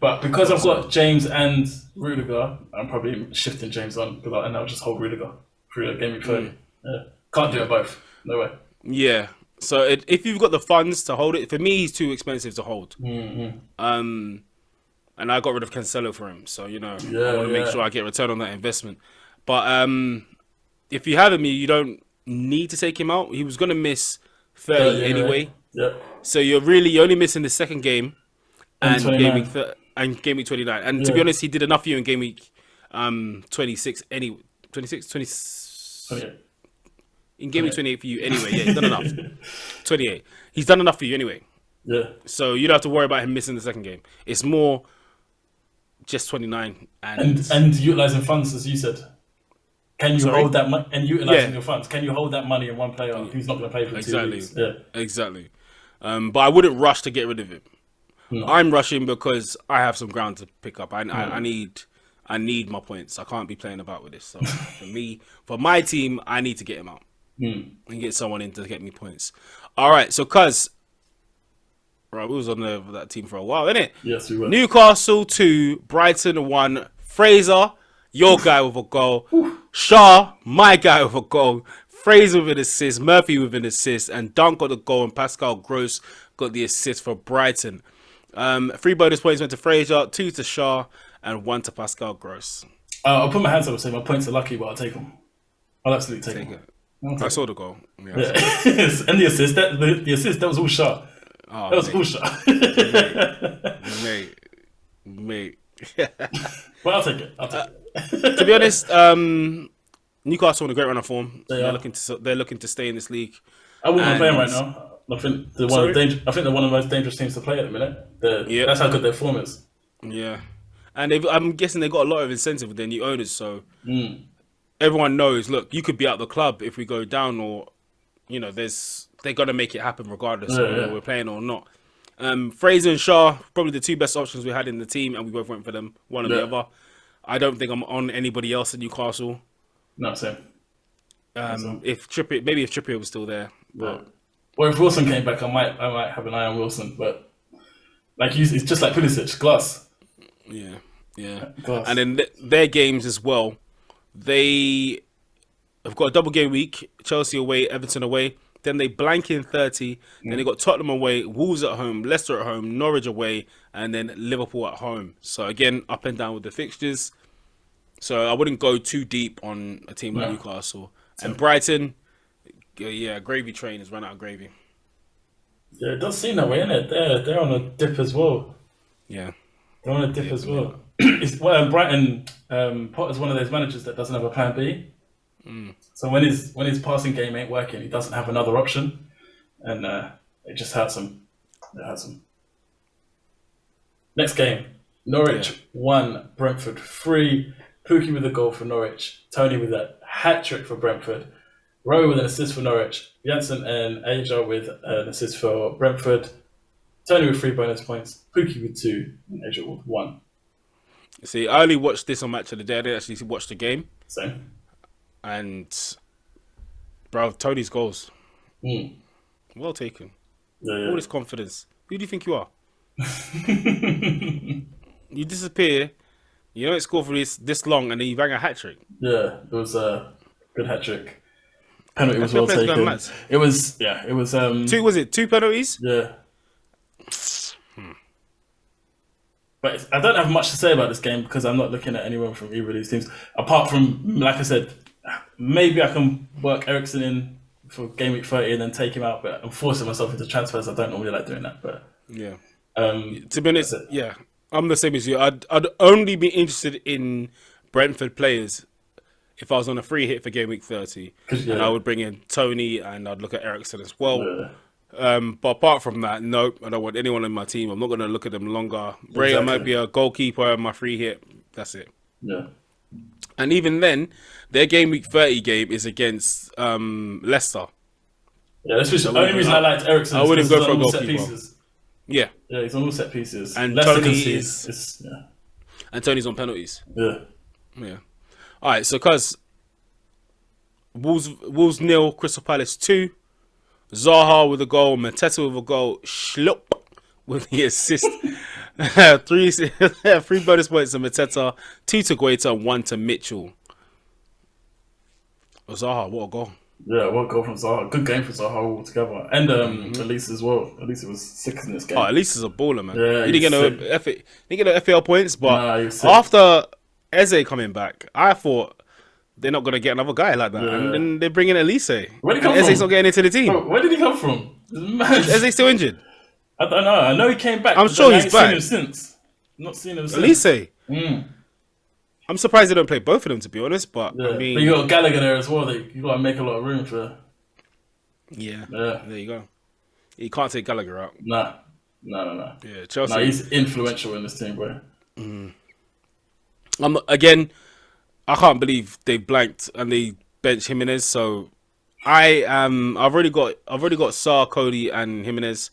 But because I've got James and Rudiger, I'm probably shifting James on and I'll just hold Rudiger through the game week 30. Yeah. Can't do it both. No way. Yeah. So if you've got the funds to hold it, for me, he's too expensive to hold. And I got rid of Cancelo for him, so I want to make sure I get return on that investment. But if you have him, you don't need to take him out. He was going to miss 30 anyway. Yeah. So you're only missing the second game and game week 29. And to be honest, he did enough for you in game week 26 anyway. 28. In game week 28 for you anyway. Yeah, he's done enough. 28. He's done enough for you anyway. Yeah. So you don't have to worry about him missing the second game. It's more just 29 and utilizing funds, as you said. Can you hold that money and utilizing your funds? Can you hold that money in one player who's not going to play for 2 weeks? Yeah, exactly. But I wouldn't rush to get rid of him. No. I'm rushing because I have some ground to pick up. I need my points. I can't be playing about with this. So for my team, I need to get him out and get someone in to get me points. All right, so we was on that team for a while, innit? Yes, we were. Newcastle 2, Brighton 1. Fraser, your guy with a goal. Shaw, my guy with a goal. Fraser with an assist. Murphy with an assist. And Dunk got the goal. And Pascal Gross got the assist for Brighton. 3 bonus points went to Fraser, 2 to Shaw, and 1 to Pascal Gross. I'll put my hands up and say my points are lucky, but I'll take them. I'll absolutely take them. I saw the goal. Yeah. And the assist, the assist, that was all Shaw. Oh, that was all Shaw. Mate. Well, I'll take it. To be honest, Newcastle on a great run of form. They're looking to stay in this league. I wouldn't play them right now. I think they're one of the most dangerous teams to play at the minute. That's how good their form is. Yeah, and I'm guessing they got a lot of incentive with their new owners. So everyone knows. Look, you could be out the club if we go down, or they're gonna make it happen regardless of whether we're playing or not. Fraser and Shaw, probably the 2 best options we had in the team, and we both went for them, one or the other. I don't think I'm on anybody else in Newcastle. No, same. If Trippier was still there, or if Wilson came back, I might have an eye on Wilson. But it's just like Pulisic, glass. Yeah. Glass. And then their games as well. They have got a double game week: Chelsea away, Everton away. Then they blank in 30. Then they got Tottenham away, Wolves at home, Leicester at home, Norwich away, and then Liverpool at home. So again, up and down with the fixtures. So I wouldn't go too deep on a team like Newcastle. And Brighton, gravy train has run out of gravy. Yeah, it does seem that way, innit? They're on a dip as well. Yeah. They're on a dip as well. Brighton, Potter's one of those managers that doesn't have a plan B. So when his passing game ain't working, he doesn't have another option, and it just hurts him. It hurts him. Next game, Norwich 1, Brentford 3. Pookie with a goal for Norwich. Tony with a hat trick for Brentford. Rowe with an assist for Norwich. Janssen and Aja with an assist for Brentford. Tony with 3 bonus points. Pookie with 2, and Aja with 1. See, I only watched this on Match of the Day. I didn't actually watch the game. Same. And, bro, Tony's goals. Well taken. Yeah. All this confidence. Who do you think you are? You disappear. You don't score for this long, and then you bang a hat trick. Yeah, it was a good hat trick. Penalty was well taken. It was. 2, was it 2 penalties? Yeah. But I don't have much to say about this game because I'm not looking at anyone from either of these teams. Apart from, like I said, maybe I can work Ericsson in for game week 30 and then take him out, but I'm forcing myself into transfers. I don't normally like doing that, but to be honest, I'm the same as you. I'd only be interested in Brentford players if I was on a free hit for game week 30, and I would bring in Tony and I'd look at Ericsson as well. But apart from that, nope, I don't want anyone in my team. I'm not going to look at them longer. Ray, I might be a goalkeeper in my free hit. That's it. Yeah. And even then, their game week 30 game is against Leicester. Yeah, that's the only reason I liked Ericsson. I wouldn't go for a goalkeeper. Yeah, he's on all set pieces. And Leicester Tony and Tony's on penalties. Yeah. All right, so cuz Wolves 0, Crystal Palace 2. Zaha with a goal, Mateta with a goal, Schlupp with the assist. 3 bonus points to Mateta, 2 to Guaita, 1 to Mitchell. Zaha, what a goal. Yeah, what a goal from Zaha. Good game for Zaha altogether. And Elise as well. Elise was 6 in this game. Oh, Elise is a baller, man. Yeah, he didn't get no FPL points, but after Eze coming back, I thought they're not going to get another guy like that. And then they bring in Elise. Where did he come from? Eze's not getting into the team. Bro, where did he come from? Is Eze still injured? I don't know. I know he came back. I'm sure he's back. Seen him since. Not seen him since. Elise. I'm surprised they don't play both of them, to be honest. But I mean, but you got Gallagher there as well. You got to make a lot of room for. Yeah. There you go. You can't take Gallagher out. No. Yeah, Chelsea. No, he's influential in this team, bro. Again, I can't believe they blanked and they benched Jimenez. So I've already got Sarr, Cody, and Jimenez.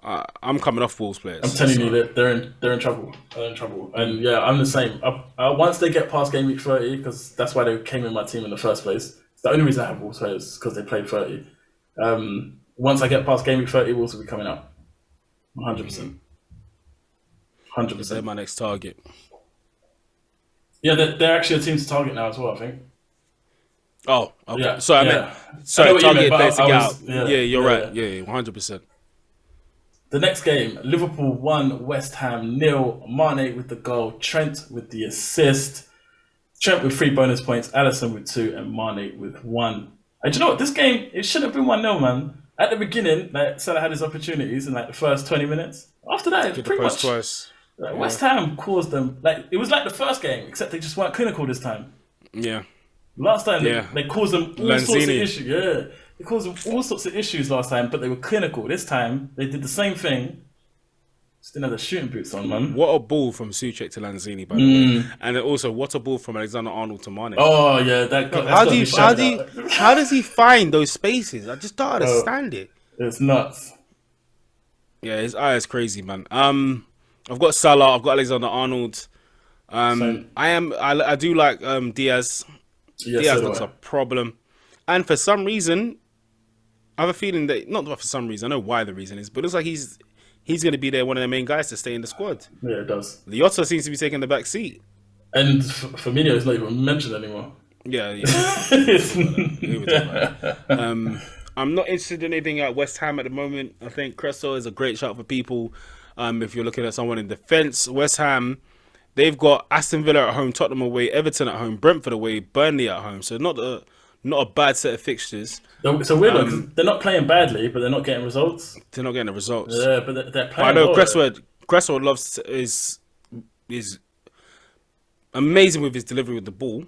I'm coming off Wolves players. I'm telling you that they're in trouble. They're in trouble. And yeah, I'm the same. Once they get past game week 30, because that's why they came in my team in the first place. It's the only reason I have Wolves players is because they played 30. Once I get past game week 30, Wolves will be coming out. 100%. 100%. They're my next target. Yeah, they're actually a team to target now as well, I think. Oh, okay. Yeah, So I meant, yeah. I know sorry, what you meant, targeted but players to I get out. was, Yeah, yeah, you're yeah, right. yeah. Yeah, 100%. The next game, Liverpool 1, West Ham nil. Mane with the goal, Trent with the assist, Trent with 3 bonus points, Allison with 2, and Mane with 1. And do you know what? This game, it should have been 1-0, man. At the beginning, like Salah had his opportunities in like the first 20 minutes. After that, it's Hit the pretty post much twice. like, Yeah, West Ham caused them. Like it was like the first game, except they just weren't clinical this time. yeah, Last time yeah. they caused them all sorts of Lanzini. issues. Yeah, they caused them all sorts of issues last time, but they were clinical. This time they did the same thing. Just didn't have the shooting boots on, man. What a ball from Suchek to Lanzini, by the way, and then also what a ball from Alexander Arnold to Mane. Oh yeah, Bro, that's got to be shouted out. how does he find those spaces? I just don't Bro, understand it. it's nuts. Yeah, his eye is crazy, man. I've got Salah, I've got Alexander Arnold. Same. I do like Diaz. Yeah, Diaz so do looks I. a problem, and for some reason, I have a feeling that not for some reason. I know why the reason is, but it looks like he's going to be there, one of the main guys to stay in the squad. Yeah, it does. Lyotta seems to be taking the back seat. And Firmino is not even mentioned anymore. Yeah, yeah. It's- We were talking about it. I'm not interested in anything at West Ham at the moment. I think Cresswell is a great shot for people. If you're looking at someone in defence, West Ham, they've got Aston Villa at home, Tottenham away, Everton at home, Brentford away, Burnley at home. So not a bad set of fixtures. so weird, 'cause they're not playing badly, but they're not getting results. They're not getting the results. Yeah, but they're But I playing know well. Cresswell loves is amazing with his delivery with the ball.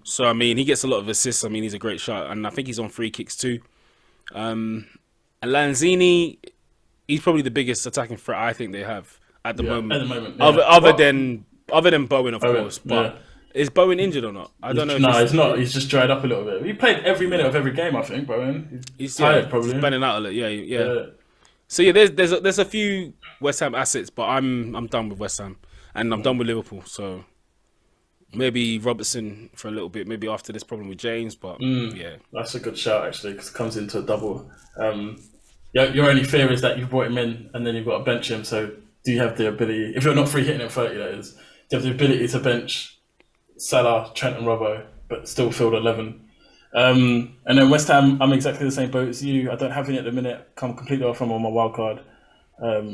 So I mean, he gets a lot of assists. I mean, he's a great shot, and I think he's on free kicks too. And Lanzini, he's probably the biggest attacking threat I think they have at the moment. At the moment, yeah. Other than Bowen, of Bowen, course. But yeah. is Bowen injured or not? I don't know. No, he's not. He's just dried up a little bit. He played every minute of every game, I think, Bowen. He's Tired, probably. He's burning out a little. Yeah, yeah. Yeah. So yeah, there's a few West Ham assets, but I'm done with West Ham, and I'm done with Liverpool. So maybe Robertson for a little bit. Maybe after this problem with James, but yeah, That's a good shout, actually, because it comes into a double. Your only fear is that you've brought him in and then you've got to bench him. So do you have the ability, if you're not free hitting at 30, that is, do you have the ability to bench Salah, Trent and Robbo, but still field 11? And then West Ham, I'm exactly the same boat as you. I don't have any at the minute. Come completely off from on my wild card. But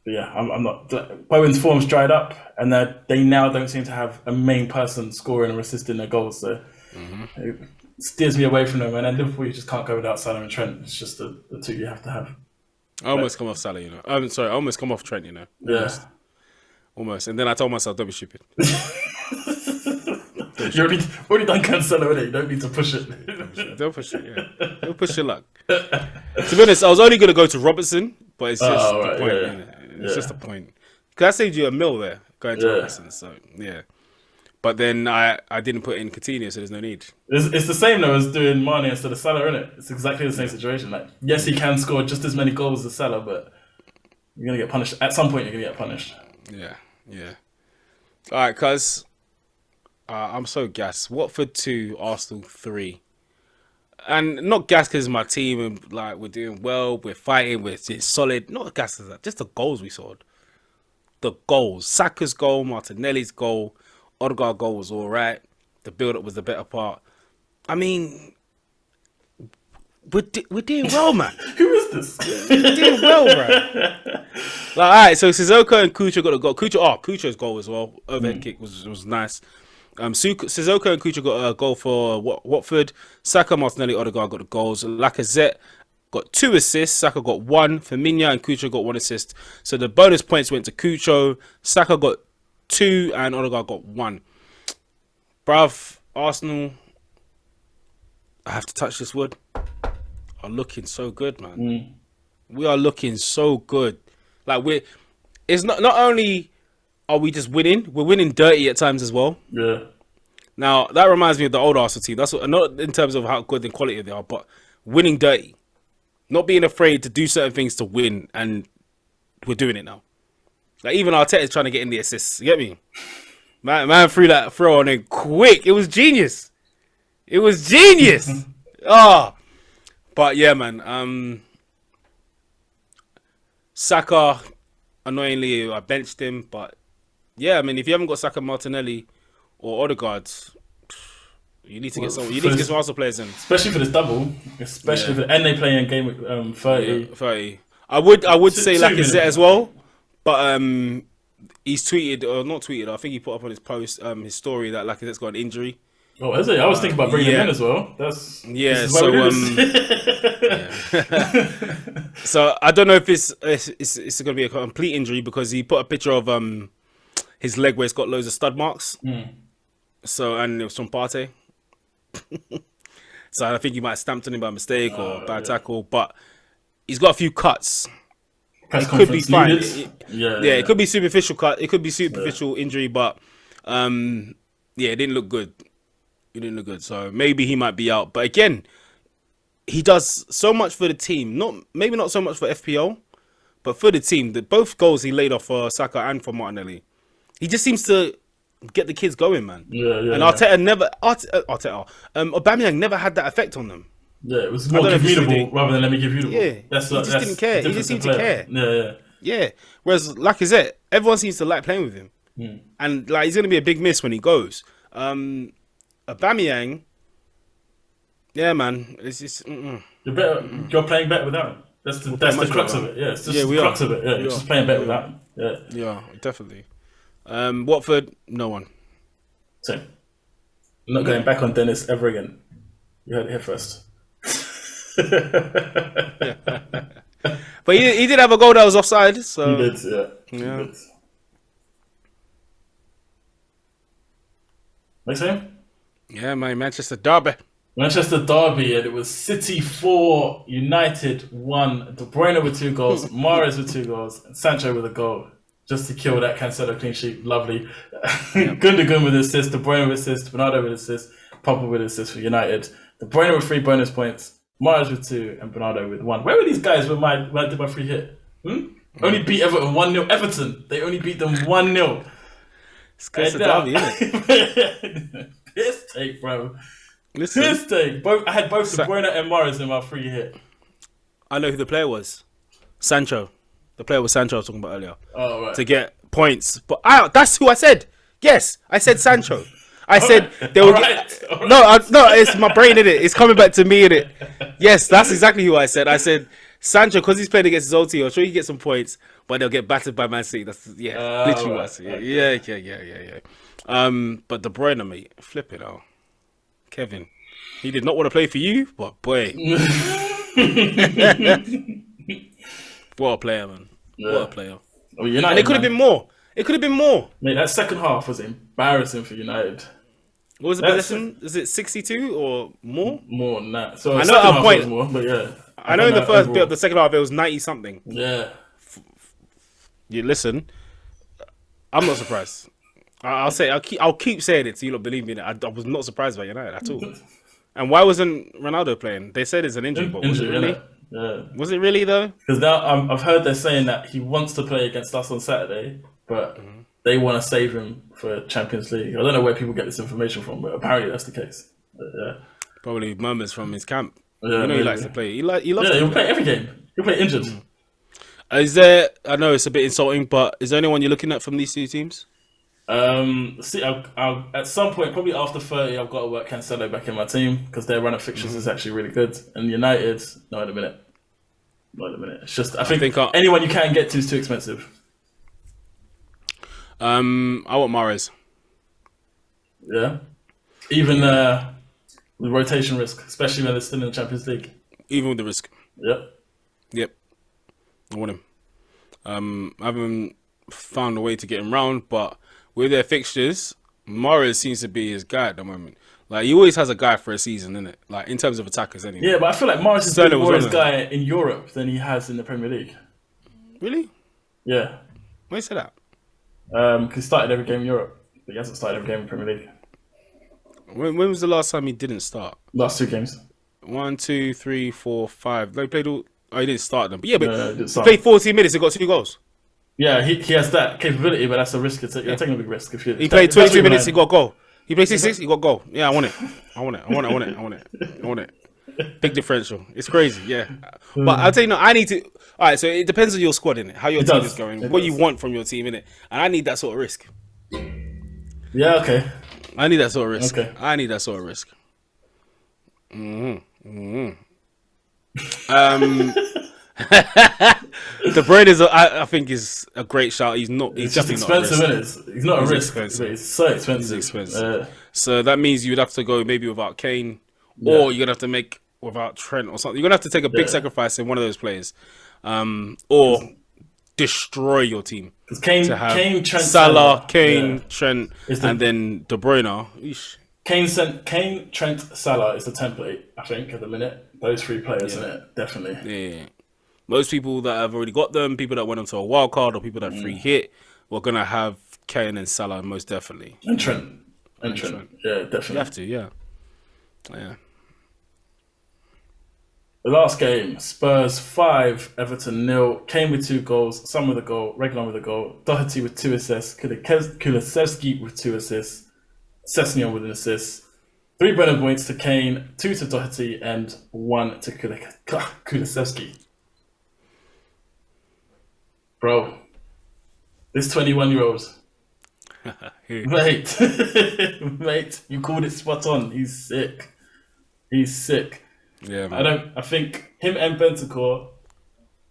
yeah, I'm not. Bowen's form's dried up, and they now don't seem to have a main person scoring or assisting their goals. So it steers me away from them. And then Liverpool, you just can't go without Salah and Trent. It's just the two you have to have. I almost come off Salah, you know. I'm sorry, I almost come off Trent, you know. Yeah. Almost. And then I told myself, don't be stupid. You already done Cancelo, innit? You don't need to push it. Don't push it, yeah. Don't push your luck. To be honest, I was only going to go to Robertson, but it's just the point. yeah. Innit? It's just a point. Because I saved you a mil there going to Robertson, so yeah. But then I didn't put in Coutinho, so there's no need. It's the same though as doing Mane instead of Salah, innit? It's exactly the same situation. Like, yes, he can score just as many goals as Salah, but you're gonna get punished. At some point, you're gonna get punished. Yeah, yeah. All right, cuz I'm so gassed. Watford 2, Arsenal 3. And not gassed because my team and like we're doing well, we're fighting, we're solid. Not gassed as that, just the goals we scored. The goals. Saka's goal, Martinelli's goal, Odegaard goal was all right. The build-up was the better part. I mean, we're doing well, man. Who is this? We're doing well, bro. Like, all right, so Sissoko and Kucha got a goal. Kucha's goal as well. Overhead kick was nice. Sissoko and Kucha got a goal for Watford. Saka, Martinelli, Odegaard got the goals. Lacazette got 2 assists. Saka got 1. Firmino and Kucha got 1 assist. So the bonus points went to Kucho. Saka got 2 and Odegaard got 1. Bruv, Arsenal, I have to touch this wood, are looking so good, man. We are looking so good. Like it's not only are we just winning, we're winning dirty at times as well. Yeah. Now that reminds me of the old Arsenal team. That's not in terms of how good and quality they are, but winning dirty, not being afraid to do certain things to win, and we're doing it now. Like even Arteta's trying to get in the assists. You get me? Man threw that throw on it quick. It was genius. It was genius. But yeah, man. Saka, annoyingly, I benched him, but Yeah, I mean, if you haven't got Saka, Martinelli, or Odegaard, you need to get some. You need to get some Arsenal players in, especially for this double. Especially for, and they play in game week 30. Yeah, 30. I would say two Lacazette minutes. as well, but he's tweeted or not tweeted. I think he put up on his post his story that Lacazette's got an injury. Oh, is it? I was thinking about bringing him in as well. This is why we do this. So I don't know if it's going to be a complete injury because he put a picture of his leg where it's got loads of stud marks. So and it was from Partey. So I think he might have stamped on him by mistake or bad tackle, but he's got a few cuts. It could be fine. It could be superficial cut. It could be superficial injury, but it didn't look good. It didn't look good. So maybe he might be out. But again, he does so much for the team. Maybe not so much for FPL, but for the team. Both goals he laid off for Saka and for Martinelli. He just seems to get the kids going, man. And Aubameyang never had that effect on them. Yeah, it was more give me the ball rather than let me give you the ball. Yeah, he just didn't care. He just seemed to care. Yeah. Whereas Lacazette, everyone seems to like playing with him, and like he's gonna be a big miss when he goes. Aubameyang, yeah, man, it's just. You're playing better without him. That's the crux of it. Yeah, it's just the crux of it. Yeah, you're just playing better without him. Yeah, definitely. Watford, no one. Same. I'm not going back on Dennis ever again. You heard it here first. But he did have a goal that was offside. So he did, yeah. He did. Next game? Yeah, my Manchester Derby. Manchester Derby, and it was City 4, United 1. De Bruyne with 2 goals, Mahrez with 2 goals, and Sancho with a goal. Just to kill that Cancelo clean sheet. Lovely. Gundogan with assist, De Bruyne with assist, Bernardo with assist, Pogba with assist for United. De Bruyne with 3 bonus points, Mahrez with 2, and Bernardo with 1. Where were these guys when I did my free hit? Only beat Everton 1-0. Everton, they only beat them 1-0. It's because of Derby, isn't it? Piss take, bro. Listen, Piss take. I had both De Bruyne and Mahrez in my free hit. I know who the player was. Sancho. The player was Sancho I was talking about earlier. Oh, right. To get points. But that's who I said. Yes, I said Sancho. I said they will get... No, it's my brain in it. It's coming back to me in it. Yes, that's exactly who I said. I said Sancho, because he's playing against his old team, I'm sure he get some points, but they'll get battered by Man City. That's literally what I said. Okay. Yeah. But De Bruyne, mate, flip it out. Kevin, he did not want to play for you, but boy. What a player, man. Yeah. What a player. Oh, United, and it could have been more. It could have been more. Mate, that second half was embarrassing for United. What was the possession? Is it 62 or more? More than that. So I know at a point. More, but yeah. I know in the first bit of the second half it was 90 something. Yeah. You listen. I'm not surprised. I'll keep saying it so you don't believe me. I was not surprised by United at all. And why wasn't Ronaldo playing? They said it's an injury, but was it really? Yeah. Was it really though? Because now I've heard they're saying that he wants to play against us on Saturday, but they want to save him for Champions League. I don't know where people get this information from, but apparently that's the case. Yeah. Probably murmurs from his camp. Yeah, he likes to play. He loves to he'll play every game. He'll play injured. Is there? I know it's a bit insulting, but is there anyone you're looking at from these two teams? See, I'll at some point, probably after 30, I've got to work Cancelo back in my team because their run of fixtures is actually really good. And United, not in a minute. It's just I think anyone you can get to is too expensive. I want Mahrez. Yeah, even with rotation risk, especially when they're still in the Champions League. Even with the risk. Yep. I want him. I haven't found a way to get him round, but with their fixtures, Mahrez seems to be his guy at the moment. Like, he always has a guy for a season, innit? Like, in terms of attackers, anyway. Yeah, but I feel like Mahrez is more his guy in Europe than he has in the Premier League. Really? Yeah. Why you say that? Because he started every game in Europe, but he hasn't started every game in the Premier League. When was the last time he didn't start? Last 2 games. 1, 2, 3, 4, 5. They played all... Oh, he didn't start them. But yeah, but he played 40 minutes and got 2 goals. Yeah, he has that capability, but that's a risk. You're taking a big risk. If he played 22 minutes, he got a goal. He played 66, he got a goal. Yeah, I want it. Big differential. It's crazy, yeah. But I'll tell you, I need to... All right, so it depends on your squad, innit? How your team is going. What you want from your team, innit? And I need that sort of risk. Yeah, okay. I need that sort of risk. Okay. I need that sort of risk. Um, De Bruyne is, I think, is a great shout. He's not. He's It's just definitely not a expensive, risk. isn't it? He's not a He's risk, but expensive. it's so expensive. He's expensive. So that means you would have to go maybe without Kane, Yeah. or you're gonna have to make without Trent or something. You're gonna have to take a big sacrifice in one of those players, or destroy your team. Because To have Kane, Trent, Salah, Kane, Trent, Is the- and then De Bruyne. Eesh. Kane, Trent, Salah is the template, I think, at the minute. Those three players, in it, definitely. Yeah. Most people that have already got them, people that went onto a wild card, or people that free hit, we're gonna have Kane and Salah most definitely. And Trent. Yeah, definitely. You have to, yeah. The last game, Spurs 5, Everton 0. Kane with 2 goals, Son with a goal, Reguilon with a goal, Doherty with 2 assists, Kulusevski with 2 assists, Sessegnon with an assist. 3 bonus points to Kane, 2 to Doherty, and 1 to Kulusevski. Bro, this 21-year-old. Mate, you called it spot on. He's sick. Yeah, man. I think him and Bentancur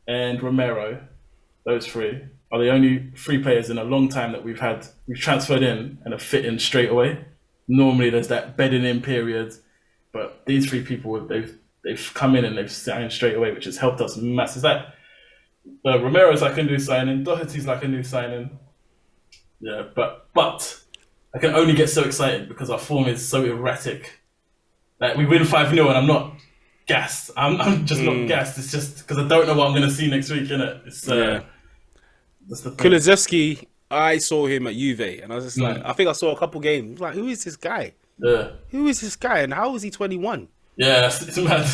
and Romero, those three, are the only 3 players in a long time that we've transferred in and have fit in straight away. Normally there's that bedding in period, but these 3 people, they've come in and they've signed straight away, which has helped us massive. It's like Romero's like a new signing, Doherty's like a new signing. Yeah, but I can only get so excited because our form is so erratic. Like we win 5-0 and I'm not gassed. I'm just not gassed. It's just because I don't know what I'm going to see next week, innit? It's that's the thing. Kulusevski, I saw him at Juve, and I was just like, I think I saw a couple games. Like, who is this guy? Yeah. Who is this guy, and how is he 21? Yeah, it's mad.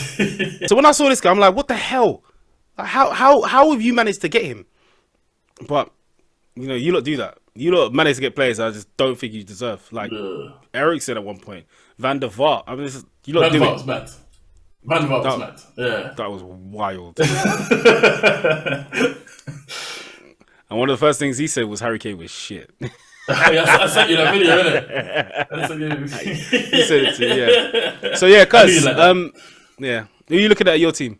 So when I saw this guy, I'm like, what the hell? Like, how have you managed to get him? But you lot do that. You lot manage to get players I just don't think you deserve. Like Eric said at one point, Van der Vaart. I mean, you lot do it. Was mad. Van der Vaart was mad. Yeah, that was wild. And one of the first things he said was Harry Kane was shit. I sent you that video, innit? He said it to you, yeah. So yeah, cuz yeah. Who are you looking at your team?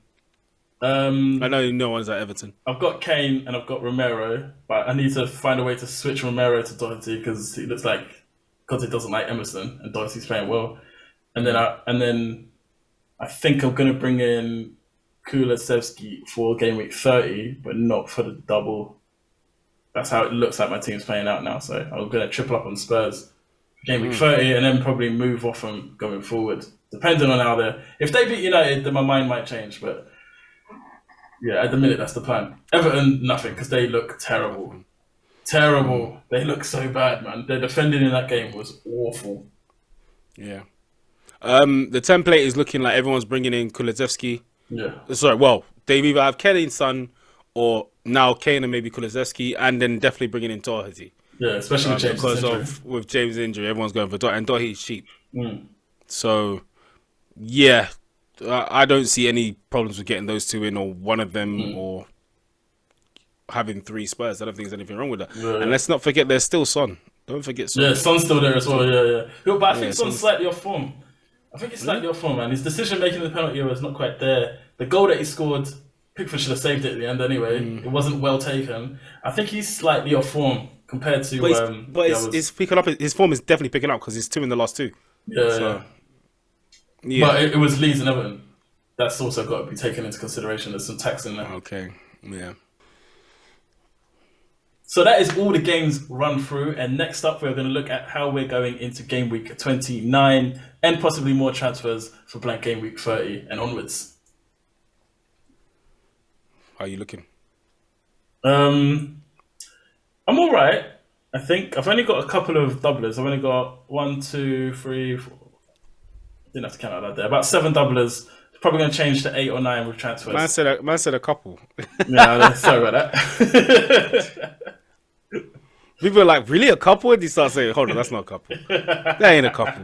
I know no one's at Everton. I've got Kane and I've got Romero, but I need to find a way to switch Romero to Doherty because he looks like Conte doesn't like Emerson and Doherty's playing well. And then I think I'm gonna bring in Kulusevski for game week 30, but not for the double. That's how it looks like my team's playing out now. So I'm gonna triple up on Spurs game week 30 and then probably move off them going forward, depending on how if they beat United, then my mind might change, but. Yeah, at the minute, that's the plan. Everton, nothing, because they look terrible. Terrible. They look so bad, man. Their defending in that game was awful. Yeah. The template is looking like everyone's bringing in Kulusevski. Yeah. Sorry, well, they either have Kane and Son, or now Kane and maybe Kulusevski, and then definitely bringing in Doherty. Yeah, especially with James' injury. With James' injury, everyone's going for Doherty, and Doherty's cheap. So, yeah. I don't see any problems with getting those 2 in, or one of them, or having 3 Spurs. I don't think there's anything wrong with that. Yeah, and let's not forget there's still Son. Don't forget Son. Yeah, Son's still there as well. Yeah. But I think Son's slightly off form. I think it's slightly off form, man. His decision making in the penalty area is not quite there. The goal that he scored, Pickford should have saved it at the end anyway. It wasn't well taken. I think he's slightly off form compared to. But it's picking up. His form is definitely picking up because he's 2 in the last 2. Yeah. Yeah. But it was Leeds and Everton. That's also got to be taken into consideration. There's some tax in there. Okay, yeah. So that is all the games run through. And next up, we're going to look at how we're going into game week 29 and possibly more transfers for blank game week 30 and onwards. How are you looking? I'm all right, I think. I've only got a couple of doublers. I've only got 1, 2, 3, 4. Didn't have to count out that there. About 7 doublers. Probably going to change to 8 or 9 with transfers. Man said a couple. Yeah, sorry about that. People are like, really, a couple? And you start saying, hold on, that's not a couple. That ain't a couple.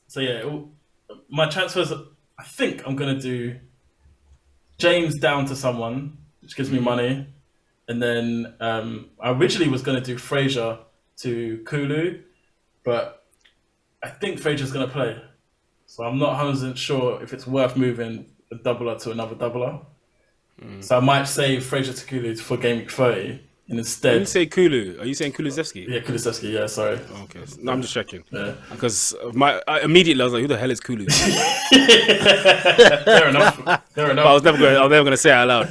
So yeah, my transfers, I think I'm going to do James down to someone, which gives me money. And then I originally was going to do Fraser to Kulu, but I think Fraser's going to play. So I'm not 100% sure if it's worth moving a doubler to another doubler. So I might save Fraser to Kulu for game week 30 and instead. When you say Kulu, are you saying Kulusevski? Yeah, Kulusevski, yeah, sorry. Okay, no, I'm just checking. Yeah. Because immediately I was like, who the hell is Kulu? Fair enough. But I was never going to say it out loud.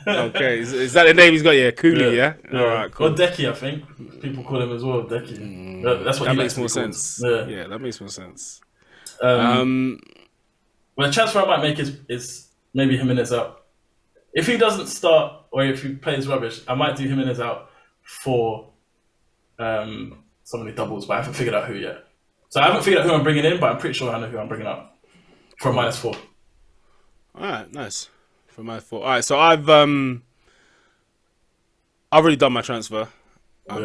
Okay, is that the name he's got? Yeah, Kulu, yeah? All right, cool. Or Deki, I think. People call him as well, Deki. That's what that he makes likes more to be called. sense. Yeah. That makes more sense. Well, the transfer I might make is maybe Jimenez out. If he doesn't start or if he plays rubbish, I might do Jimenez out for some of the doubles, but I haven't figured out who yet. So I haven't figured out who I'm bringing in, but I'm pretty sure I know who I'm bringing out for -4. All right, nice. For -4. All right, so I've already done my transfer. I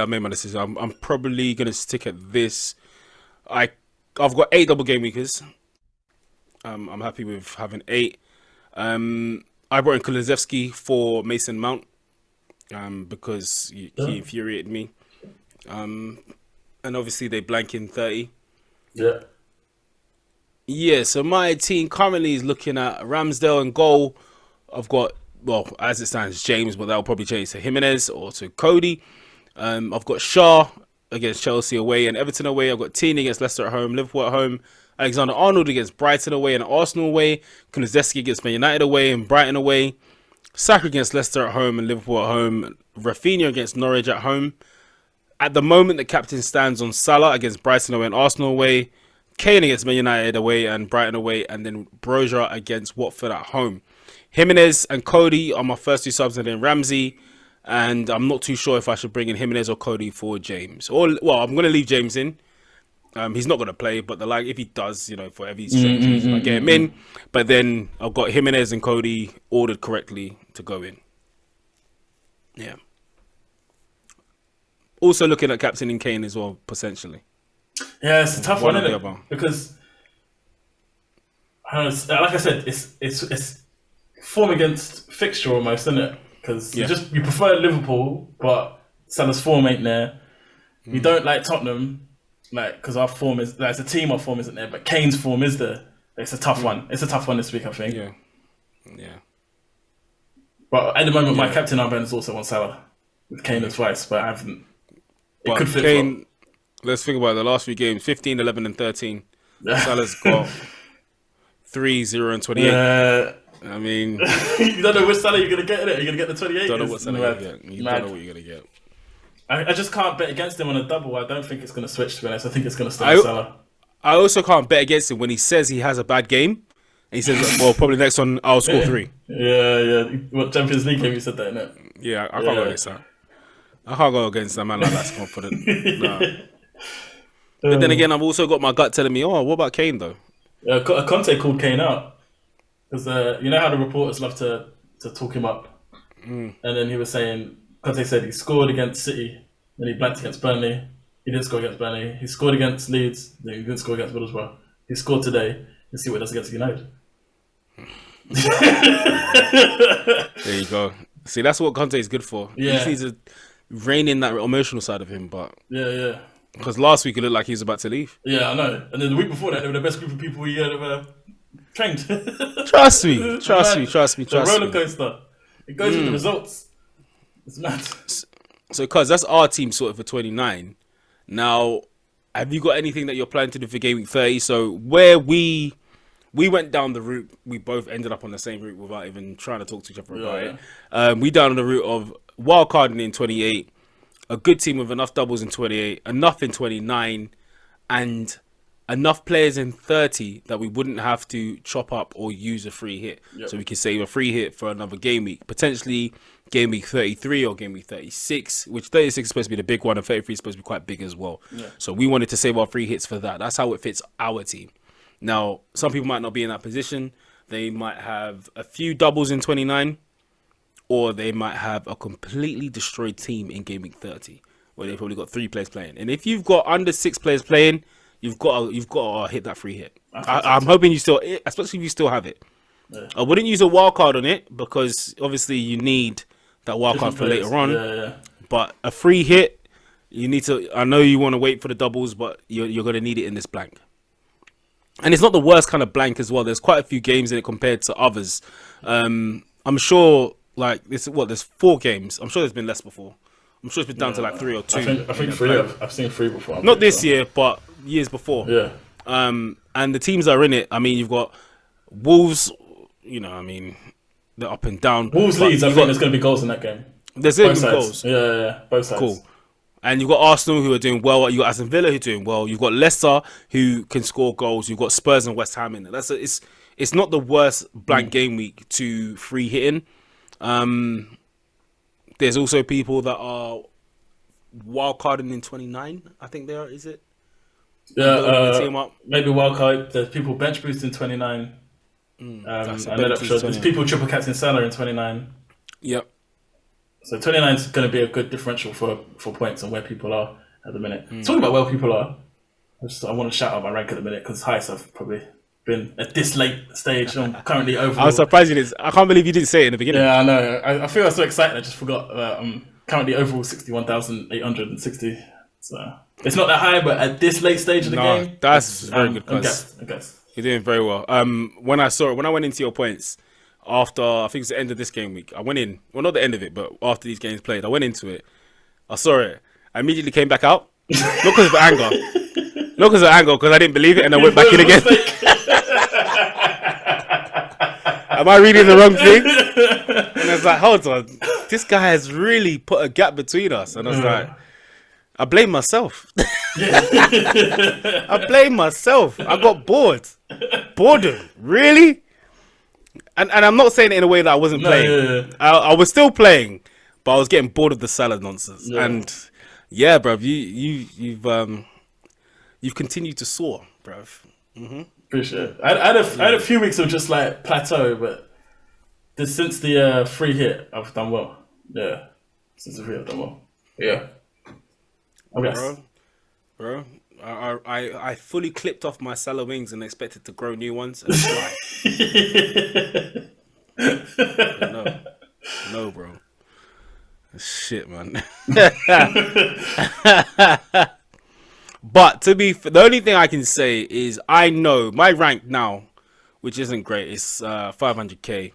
made my decision. I'm probably gonna stick at this. I've got 8 double game weekers. I'm happy with having 8. I brought in Kulusevski for Mason Mount because he infuriated me. And obviously they blank in 30. Yeah. Yeah, so my team currently is looking at Ramsdale in goal. I've got, well, as it stands, James, but that'll probably change to Jimenez or to Cody. I've got Shaw against Chelsea away and Everton away. I've got Tierney against Leicester at home, Liverpool at home. Alexander-Arnold against Brighton away and Arsenal away. Kulusevski against Man United away and Brighton away. Saka against Leicester at home and Liverpool at home. Rafinha against Norwich at home. At the moment, the captain stands on Salah against Brighton away and Arsenal away. Kane against Man United away and Brighton away. And then Broja against Watford at home. Jimenez and Cody are my first 2 subs, and then Ramsey. And I'm not too sure if I should bring in Jimenez or Cody for James. I'm going to leave James in. He's not going to play, but if he does, for every stretch, I get him in. But then I've got Jimenez and Cody ordered correctly to go in. Yeah. Also looking at captaining Kane as well, potentially. Yeah, it's a tough one, isn't it? Because, I don't know, like I said, it's form against fixture almost, isn't it? Because you prefer Liverpool, but Salah's form ain't there. You don't like Tottenham. Because our form is, as a team, our form isn't there, but Kane's form is there. It's a tough one. It's a tough one this week, I think. Yeah. But at the moment, my captain armband is also on Salah with Kane and twice, but I haven't. It could flip Kane, let's think about the last 3 games: 15, 11, and 13. Salah's got 3, 0, and 28. I mean, you don't know which Salah you're gonna get in it. You're gonna get the 28. Don't know what Salah you're gonna get. You don't know what you're gonna get. I just can't bet against him on a double. I don't think it's going to switch, to be honest. I think it's going to stay with Salah. I also can't bet against him when he says he has a bad game. And he says, well, probably next one, I'll score 3. Yeah. What Champions League game you said that, innit? Yeah, I can't go against that. I can't go against that man like that's confident. No. But then again, I've also got my gut telling me, what about Kane, though? Conte called Kane out. Because you know how the reporters love to talk him up? And then he was saying... Conte said he scored against City, then he blanked against Burnley. He didn't score against Burnley. He scored against Leeds, then he didn't score against Middlesbrough. He scored today. Let's see what he does against United. There you go. See, that's what Conte is good for. Yeah. He just needs to rein in that emotional side of him. But yeah. Because last week it looked like he was about to leave. Yeah, I know. And then the week before that, they were the best group of people he had ever trained. Trust me. The roller coaster. It goes with the results. It's mad. So, cuz that's our team sorted for 29. Now, have you got anything that you're planning to do for Game Week 30? So, where we went down the route, we both ended up on the same route without even trying to talk to each other about it. We down on the route of wildcarding in 28, a good team with enough doubles in 28, enough in 29, and enough players in 30 that we wouldn't have to chop up or use a free hit. So we could save a free hit for another game week. Potentially game week 33 or game week 36, which 36 is supposed to be the big one and 33 is supposed to be quite big as well. So we wanted to save our free hits for that. That's how it fits our team. Now, some people might not be in that position. They might have a few doubles in 29, or they might have a completely destroyed team in game week 30, where they've probably got 3 players playing. And if you've got under 6 players playing, you've got to hit that free hit. I'm hoping you still, especially if you still have it. I wouldn't use a wild card on it because obviously you need that wild card for later on. Yeah. But a free hit, you need to. I know you want to wait for the doubles, but you're going to need it in this blank. And it's not the worst kind of blank as well. There's quite a few games in it compared to others. I'm sure, like there's 4 games. I'm sure there's been less before. I'm sure it's been down to like 3 or 2. I think 3. I've seen 3 before. Not this year, but years before. Yeah. And the teams that are in it. I mean, you've got Wolves. You know, I mean, they're up and down. Wolves Leeds. I think there's going to be goals in that game. There's going to be goals. Yeah. Both sides. Cool. And you've got Arsenal who are doing well. You've got Aston Villa who are doing well. You've got Leicester who can score goals. You've got Spurs and West Ham in there. It's not the worst blank game week to free hitting. There's also people that are wildcarding in 29. I think they are. Is it? Yeah. Maybe wildcard. There's people bench boosting 29. There's people triple captain Salah in 29. Yep. So 29 is going to be a good differential for points and where people are at the minute. Talking about where people are, I want to shout out my rank at the minute because highest I've probably been at this late stage. I'm currently overall. I was surprised you did. I can't believe you didn't say it in the beginning. Yeah, I know. I feel I'm so excited. I just forgot. I'm currently overall 61,860. So it's not that high, but at this late stage of the game, that's very good. I guess you're doing very well. When I went into your points. After, I think it's the end of this game week, I went in. Well, not the end of it, but after these games played, I went into it. I saw it. I immediately came back out. Not because of anger. Not because of anger, because I didn't believe it and I went back in again. Am I reading the wrong thing? And I was like, hold on. This guy has really put a gap between us. And I was like, I blame myself. I blame myself. I got bored. Boredom. Really? And I'm not saying it in a way that I wasn't playing. I was still playing, but I was getting bored of the salad nonsense. Yeah. And yeah, bruv, you've continued to soar, bruv. Appreciate it. I had a few weeks of just like plateau, but since the free hit, I've done well. Yeah, since the free hit, I've done well. Yeah. Bro. I fully clipped off my Salah wings and expected to grow new ones. And no, bro. Shit, man. But the only thing I can say is I know my rank now, which isn't great, is 500k.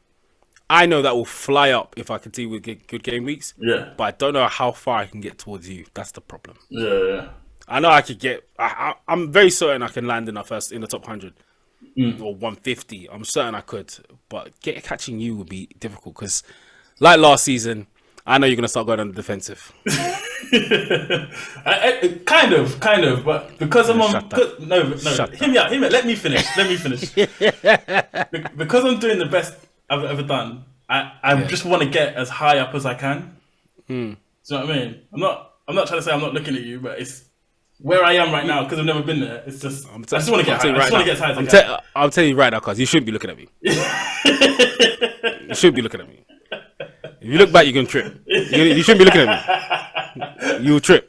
I know that will fly up if I continue with good game weeks. Yeah. But I don't know how far I can get towards you. That's the problem. Yeah. I know I could get. I'm very certain I can land in the top 100 or 150. I'm certain I could, but catching you would be difficult because, like last season, I know you're gonna start going on the defensive. Kind of, but because I'm on. No. Hear me out. Let me finish. Because I'm doing the best I've ever done. I just want to get as high up as I can. Do you know what I mean? I'm not trying to say I'm not looking at you, but it's where I am right now because I've never been there. It's just I just want to get high. I just want to get as high as I can. I'll tell you right now, cuz you shouldn't be looking at me. You shouldn't be looking at me. If you look back, you're gonna trip. You shouldn't be looking at me. You'll trip.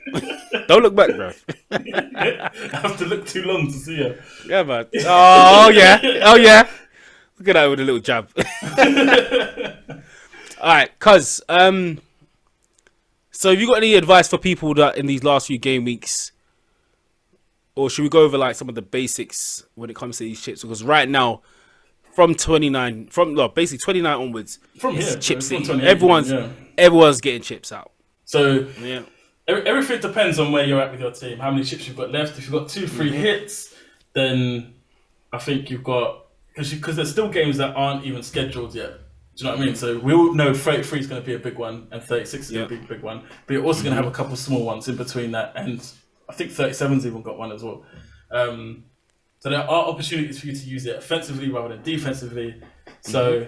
Don't look back, bro. I have to look too long to see you. Yeah, man. Oh yeah. Look at that with a little jab. All right, cuz so have you got any advice for people that in these last few game weeks, or should we go over like some of the basics when it comes to these chips? Because right now, basically 29 onwards, from it's here, chips. from Everyone's getting chips out. So yeah, everything depends on where you're at with your team, how many chips you've got left. If you've got 2 free hits, then I think you've got because there's still games that aren't even scheduled yet. Do you know what I mean? So we all know 33 is going to be a big one and 36 is going to be a big one. But you're also going to have a couple small ones in between that. And I think 37's even got one as well. So there are opportunities for you to use it offensively rather than defensively. So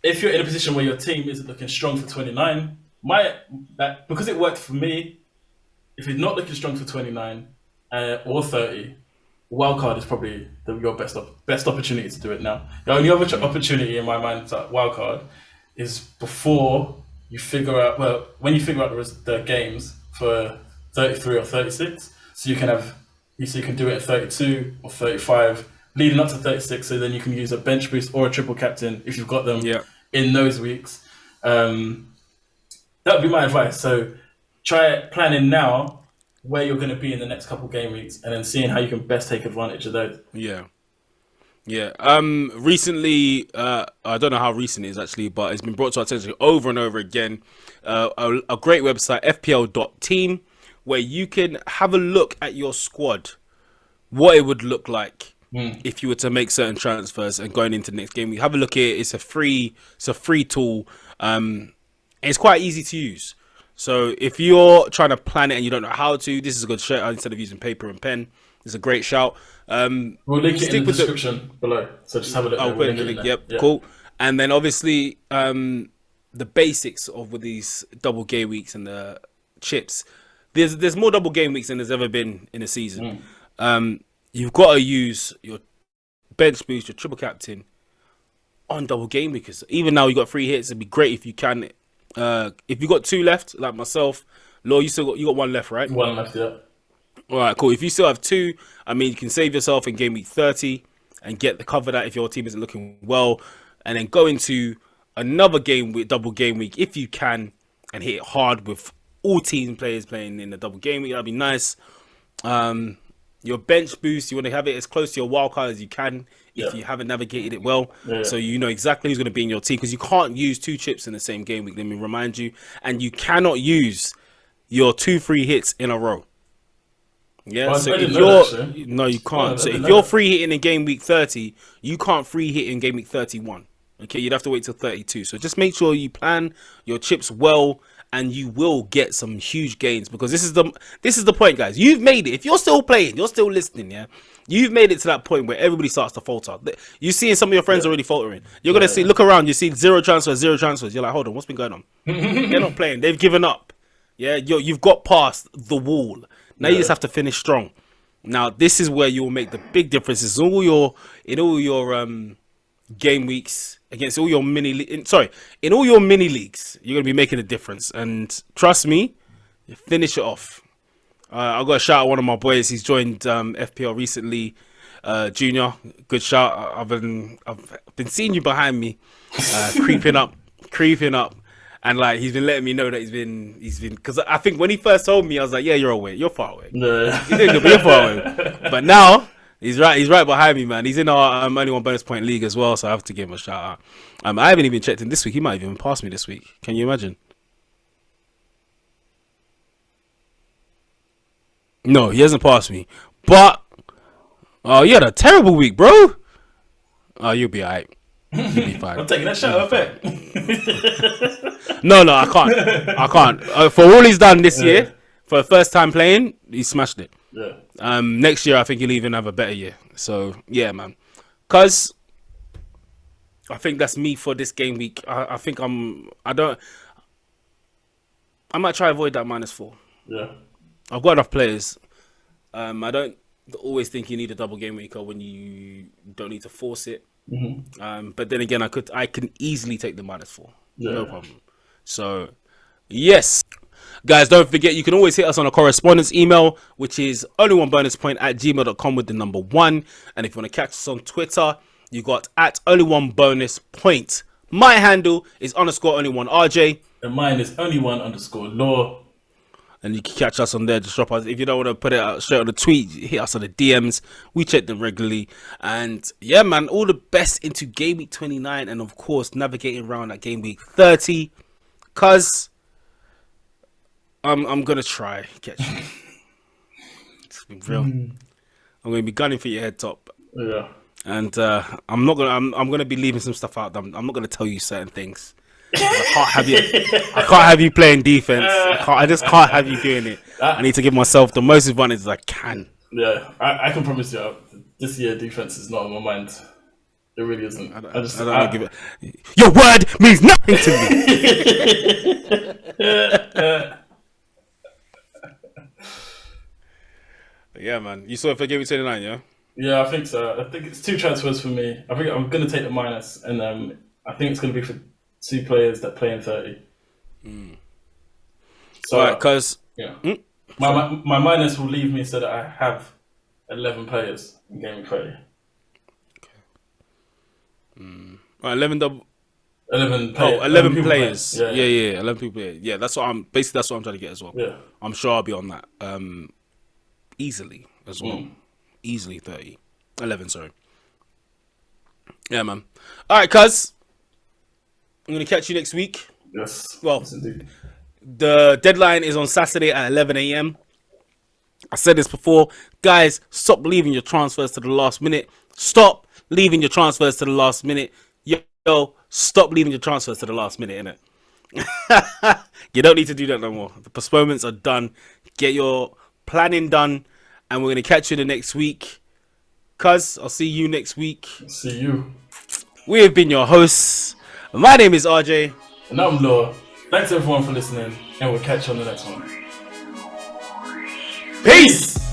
if you're in a position where your team isn't looking strong for 29, because it worked for me, if you're not looking strong for 29 or 30, wildcard is probably your best opportunity to do it now. The only other opportunity in my mind to wildcard is before you figure out, when you figure out the games for 33 or 36, so you can do it at 32 or 35 leading up to 36, so then you can use a bench boost or a triple captain if you've got them in those weeks. That would be my advice. So try planning now where you're going to be in the next couple game weeks, and then seeing how you can best take advantage of those. Yeah. Recently, I don't know how recent it is actually, but it's been brought to our attention over and over again. A great website, FPL.team, where you can have a look at your squad, what it would look like if you were to make certain transfers and going into the next game. You have a look at it. It's a free tool. And it's quite easy to use. So if you're trying to plan it and you don't know how to, this is a good shout instead of using paper and pen. It's a great shout. We'll link it in the description below. So just have a look. I'll put it in the link. Yep, cool. And then obviously the basics of with these double game weeks and the chips. There's more double game weeks than there's ever been in a season. You've got to use your bench boost, your triple captain on double game because even now you got 3 hits. It'd be great if you can. If you got 2 left, like myself, Law, you got 1 left, right? 1 left, yeah. All right, cool. If you still have 2, I mean, you can save yourself in game week 30 and get the cover that if your team isn't looking well, and then go into another game with double game week if you can and hit it hard with all team players playing in the double game week. That'd be nice. Your bench boost, you want to have it as close to your wild card as you can if you haven't navigated it well. So you know exactly who's going to be in your team because you can't use 2 chips in the same game week. Let me remind you. And you cannot use your 2 free hits in a row. Yeah, so if you're no, you can't. So if you're free hitting in game week 30, you can't free hit in game week 31. Okay, you'd have to wait till 32. So just make sure you plan your chips well, and you will get some huge gains because this is the point, guys. You've made it. If you're still playing, you're still listening. Yeah, you've made it to that point where everybody starts to falter. You're seeing some of your friends already faltering. You're gonna see, look around. You see 0 transfers, 0 transfers. You're like, hold on, what's been going on? They're not playing. They've given up. Yeah, you've got past the wall. Now you just have to finish strong. Now this is where you'll make the big differences. In all your game weeks against all your in all your mini leagues, you're gonna be making a difference. And trust me, finish it off. I've got to shout out one of my boys. He's joined FPL recently. Junior, good shout. I've been seeing you behind me, creeping up. And like he's been letting me know that he's been because I think when he first told me, I was like, yeah, you're far away. You're far away. But now he's right behind me, man. He's in our only 1 bonus point league as well, so I have to give him a shout out. I haven't even checked him this week. He might have even passed me this week. Can you imagine? No, he hasn't passed me. But you had a terrible week, bro. Oh, you'll be alright. You'll be fine. I'm taking that shout out back. No, I can't. For all he's done this year, for the first time playing, he smashed it. Yeah. Next year, I think he'll even have a better year. So yeah, man. Cause I think that's me for this game week. I think I might try avoid that -4. Yeah. I've got enough players. I don't always think you need a double game week or when you don't need to force it. But then again, I can easily take the -4. No problem. So yes, guys, don't forget you can always hit us on a correspondence email, which is only1bonuspoint@gmail.com with the number 1. And if you want to catch us on Twitter, you got @only1bonuspoint. My handle is _only1rj, and mine is only1_law. And you can catch us on there. Just drop us. If you don't want to put it out straight on the tweet, hit us on the DMs. We check them regularly. And yeah, man, all the best into game week 29. And of course, navigating around that game week 30. Because I'm going to try catch you. It's been real. I'm going to be gunning for your head top. Yeah. And I'm going to be leaving some stuff out. I'm not going to tell you certain things. I can't have you playing defense. I just can't have you doing it. I need to give myself the most advantage as I can. Yeah, I can promise you, this year defense is not on my mind. It really isn't. I don't give it. Your word means nothing to me. Yeah, man. You saw it for game week 29, yeah? Yeah, I think so. I think it's 2 transfers for me. I think I'm going to take the minus, and I think it's going to be for 2 players that play in 30. So, because my minus will leave me so that I have 11 players in game week 30. Right, 11 double. 11 Oh, 11 players. Yeah. Yeah. 11 people. Yeah, that's what I'm trying to get as well. Yeah. I'm sure I'll be on that. Easily as well. Easily 30. 11, sorry. Yeah, man. All right, cuz. I'm going to catch you next week. Yes. Well, yes, indeed. the deadline is on Saturday at 11 a.m. I said this before. Guys, stop leaving your transfers to the last minute. Stop leaving your transfers to the last minute. Yo, stop leaving your transfers to the last minute, innit? You don't need to do that no more. The postponements are done. Get your planning done. And we're going to catch you in the next week. Cuz, I'll see you next week. See you. We have been your hosts. My name is RJ. And I'm Laura. Thanks everyone for listening. And we'll catch you on the next one. Peace!